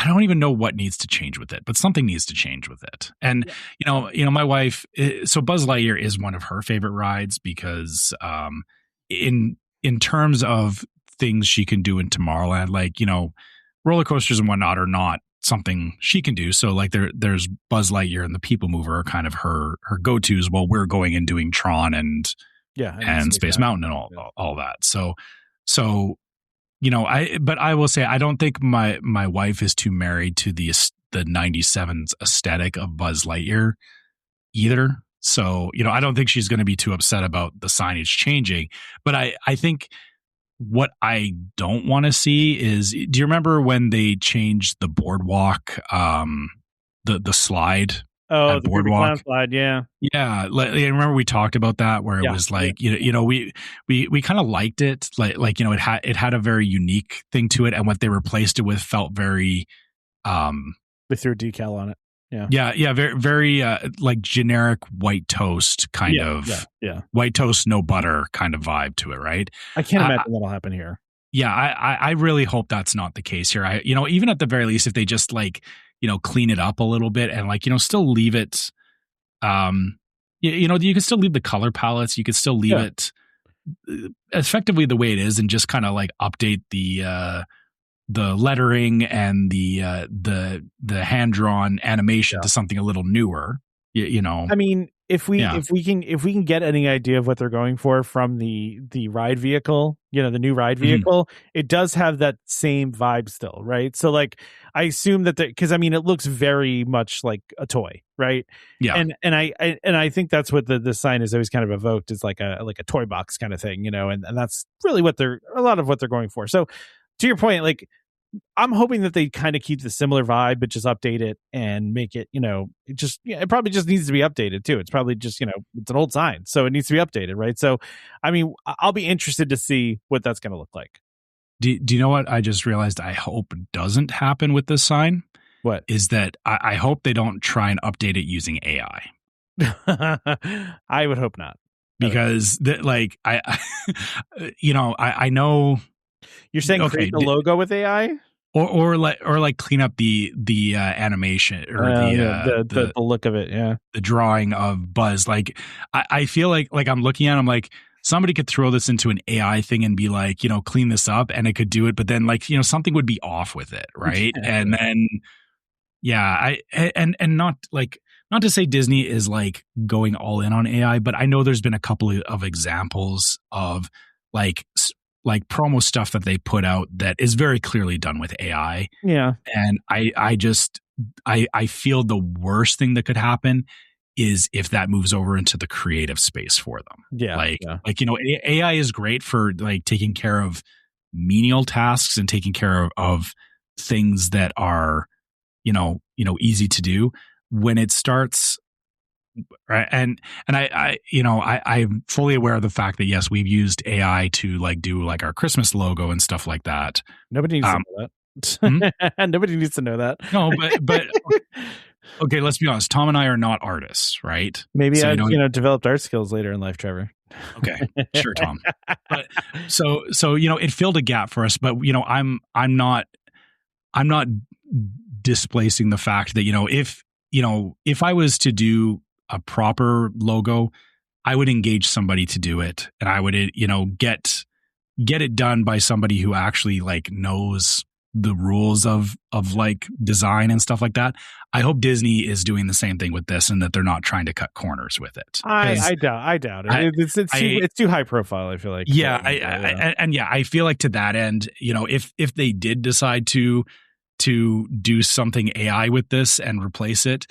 don't even know what needs to change with it, but something needs to change with it. And my wife, so Buzz Lightyear is one of her favorite rides because in terms of things she can do in Tomorrowland, like roller coasters and whatnot are not something she can do. So like there's Buzz Lightyear and the People Mover are kind of her go-tos while we're going and doing Tron and Space Mountain and all that. So but I will say I don't think my wife is too married to the 97's aesthetic of Buzz Lightyear either. So, I don't think she's going to be too upset about the signage changing. But I think what I don't want to see is, do you remember when they changed the Boardwalk, the slide? Oh, the Boardwalk slide, yeah. Yeah, I remember we talked about that, where it was like, we kind of liked it, like it had a very unique thing to it, and what they replaced it with felt very they threw a decal on it. Very very like generic white toast kind of white toast no butter kind of vibe to it, right? I can't imagine that'll happen here. Yeah, I really hope that's not the case here. Even at the very least, if they just clean it up a little bit and still leave it, you can still leave the color palettes. You could still leave it effectively the way it is, and just kind of like update the lettering and the hand drawn animation to something a little newer. I mean, if we can get any idea of what they're going for from the ride vehicle, the new ride vehicle, it does have that same vibe still, right? So like I assume that because I mean it looks very much like a toy, right? Yeah. And I think that's what the sign is always kind of evoked, is like a toy box kind of thing, and that's really a lot of what they're going for. So to your point, like I'm hoping that they kind of keep the similar vibe, but just update it and make it, it probably just needs to be updated too. It's probably just, it's an old sign, so it needs to be updated, right? So, I mean, I'll be interested to see what that's going to look like. Do you know what I just realized I hope doesn't happen with this sign? What? Is that I hope they don't try and update it using AI. I would hope not. Because I know you're saying create the logo with AI, or clean up the animation or the look of it, the drawing of Buzz. Like I feel like I'm looking at, I'm like, somebody could throw this into an AI thing and be like, clean this up, and it could do it, but then something would be off with it, right? And then and not like not to say Disney is like going all in on AI, but I know there's been a couple of examples of like promo stuff that they put out that is very clearly done with AI. Yeah. And I feel the worst thing that could happen is if that moves over into the creative space for them. Yeah. Like, you know, AI is great for like taking care of menial tasks and taking care of things that are, you know, easy to do. When it starts, right, and I'm fully aware of the fact that yes, we've used AI to like do like our Christmas logo and stuff like that. Nobody needs to know that. Nobody needs to know that. No, but okay, let's be honest. Tom and I are not artists, right? Maybe so, I've developed art skills later in life, Trevor. Okay, sure, Tom. But so it filled a gap for us. But I'm not displacing the fact that if I was to do a proper logo, I would engage somebody to do it, and I would get it done by somebody who actually like knows the rules of like design and stuff like that. I hope Disney is doing the same thing with this, and that they're not trying to cut corners with it. I doubt it. It's too high profile, I feel like. Yeah, I feel like to that end, if they did decide to do something AI with this and replace it,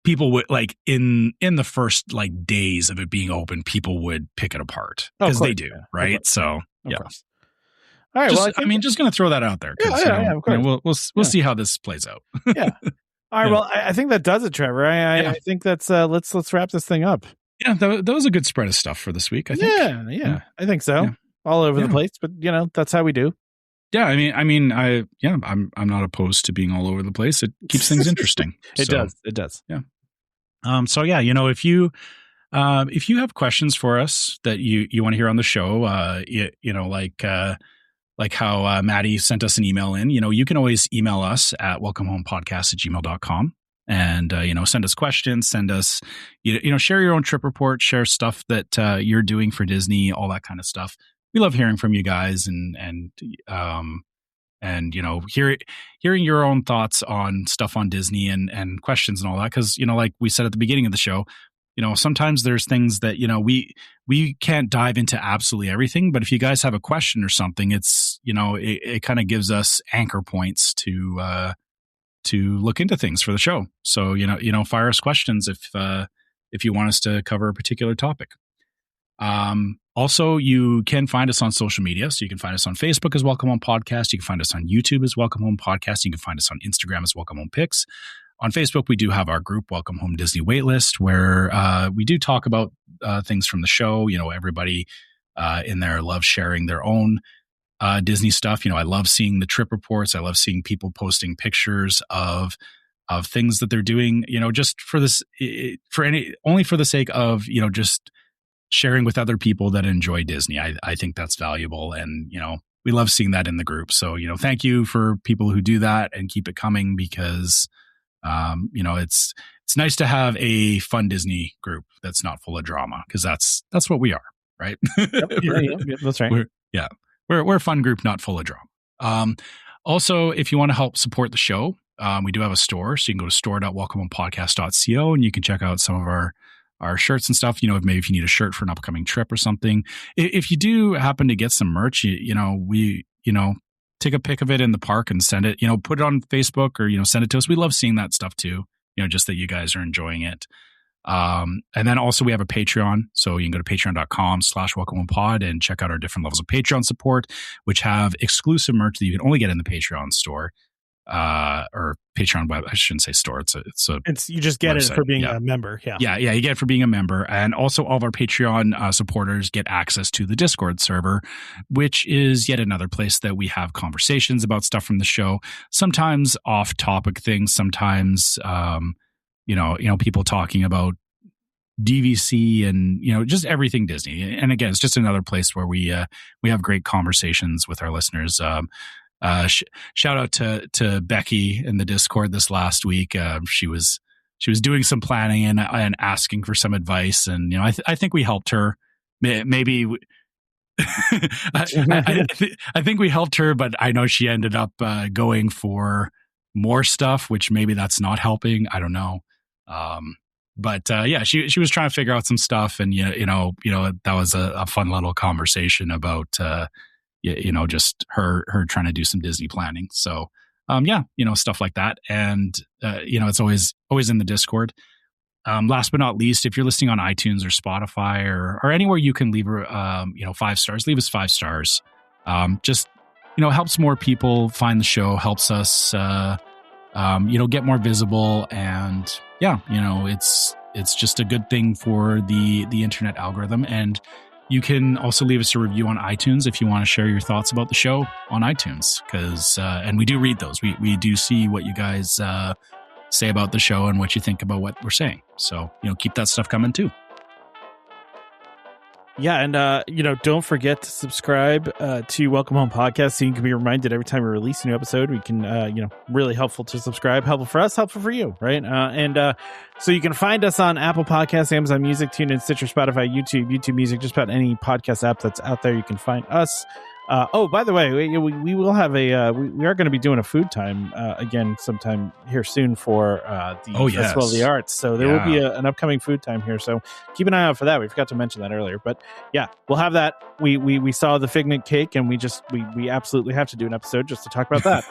people would like in the first like days of it being open, people would pick it apart because they do, right? So yeah. All right. Just going to throw that out there. Of course. We'll see how this plays out. Yeah. All right. Well, I think that does it, Trevor. I think that's let's wrap this thing up. Yeah, that was a good spread of stuff for this week, I think. Yeah. I think so. Yeah. All over the place, but that's how we do. Yeah, I'm not opposed to being all over the place. It keeps things interesting. It does. Yeah. So yeah, if you have questions for us that you want to hear on the show, like how Maddie sent us an email in, you can always email us at welcomehomepodcast@gmail.com and, send us questions, send us, share your own trip report, share stuff that you're doing for Disney, all that kind of stuff. We love hearing from you guys and hearing your own thoughts on stuff on Disney and questions and all that. Cause, like we said at the beginning of the show, sometimes there's things that, we can't dive into absolutely everything, but if you guys have a question or something, it's, it kind of gives us anchor points to look into things for the show. So, fire us questions if you want us to cover a particular topic. Also, you can find us on social media. So you can find us on Facebook as Welcome Home Podcast. You can find us on YouTube as Welcome Home Podcast. You can find us on Instagram as Welcome Home Pics. On Facebook, we do have our group, Welcome Home Disney Waitlist, where we do talk about things from the show. Everybody in there loves sharing their own Disney stuff. I love seeing the trip reports. I love seeing people posting pictures of things that they're doing, just for this, only for the sake of, just sharing with other people that enjoy Disney. I think that's valuable. And, we love seeing that in the group. So, thank you for people who do that and keep it coming because, it's nice to have a fun Disney group that's not full of drama because that's what we are, right? Yep, that's right. We're a fun group, not full of drama. Also, if you want to help support the show, we do have a store, so you can go to store.welcomehomepodcast.co and you can check out some of our shirts and stuff. Maybe if you need a shirt for an upcoming trip or something. If you do happen to get some merch, we take a pic of it in the park and send it, put it on Facebook or, send it to us. We love seeing that stuff too, just that you guys are enjoying it. And then also we have a Patreon. So you can go to patreon.com/welcomehomepod and check out our different levels of Patreon support, which have exclusive merch that you can only get in the Patreon store. Or Patreon web. I shouldn't say store. It's you just get website. It for being a member. Yeah. You get it for being a member. And also all of our Patreon supporters get access to the Discord server, which is yet another place that we have conversations about stuff from the show. Sometimes off topic things, sometimes, people talking about DVC and, just everything Disney. And again, it's just another place where we have great conversations with our listeners. Shout out to Becky in the Discord this last week. She was doing some planning and asking for some advice, and I think we helped her. Maybe I think we helped her, but I know she ended up going for more stuff, which maybe that's not helping. I don't know. But yeah, she was trying to figure out some stuff, and that was a fun little conversation about just her trying to do some Disney planning. So stuff like that, and it's always in the Discord. Last but not least, if you're listening on iTunes or Spotify or anywhere you can leave 5 stars, leave us 5 stars. Just helps more people find the show, helps us get more visible, and it's just a good thing for the internet algorithm. And you can also leave us a review on iTunes if you want to share your thoughts about the show on iTunes, because and we do read those. We do see what you guys say about the show and what you think about what we're saying. So keep that stuff coming too. Yeah, and don't forget to subscribe to Welcome Home Podcast so you can be reminded every time we release a new episode. We can, really helpful to subscribe, helpful for us, helpful for you, right? So you can find us on Apple Podcasts, Amazon Music, TuneIn, Stitcher, Spotify, YouTube Music, just about any podcast app that's out there. You can find us. By the way, we will have we are going to be doing a food time again sometime here soon for the Festival of the Arts. So there will be an upcoming food time here. So keep an eye out for that. We forgot to mention that earlier, but yeah, we'll have that. We saw the Figment cake, and we absolutely have to do an episode just to talk about that.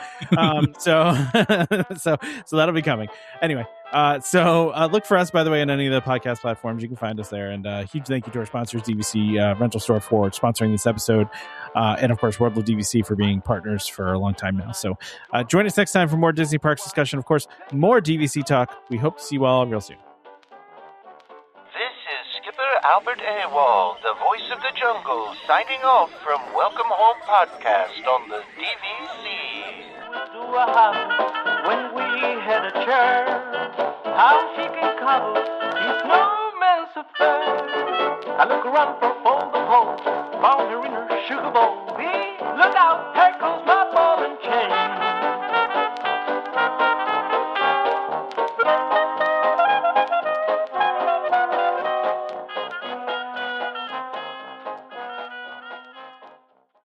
So that'll be coming anyway. Look for us, by the way, on any of the podcast platforms. You can find us there. And huge thank you to our sponsors, DVC Rental Store, for sponsoring this episode. And of course, World of DVC for being partners for a long time now. So join us next time for more Disney Parks discussion. Of course, more DVC talk. We hope to see you all real soon. This is Skipper Albert Awol, the voice of the jungle, signing off from Welcome Home Podcast on the DVC. To a house when we had a chair, how she can cuddle is no man's affair. I look around for all the holes, found her in her sugar bowl. Look out, here comes my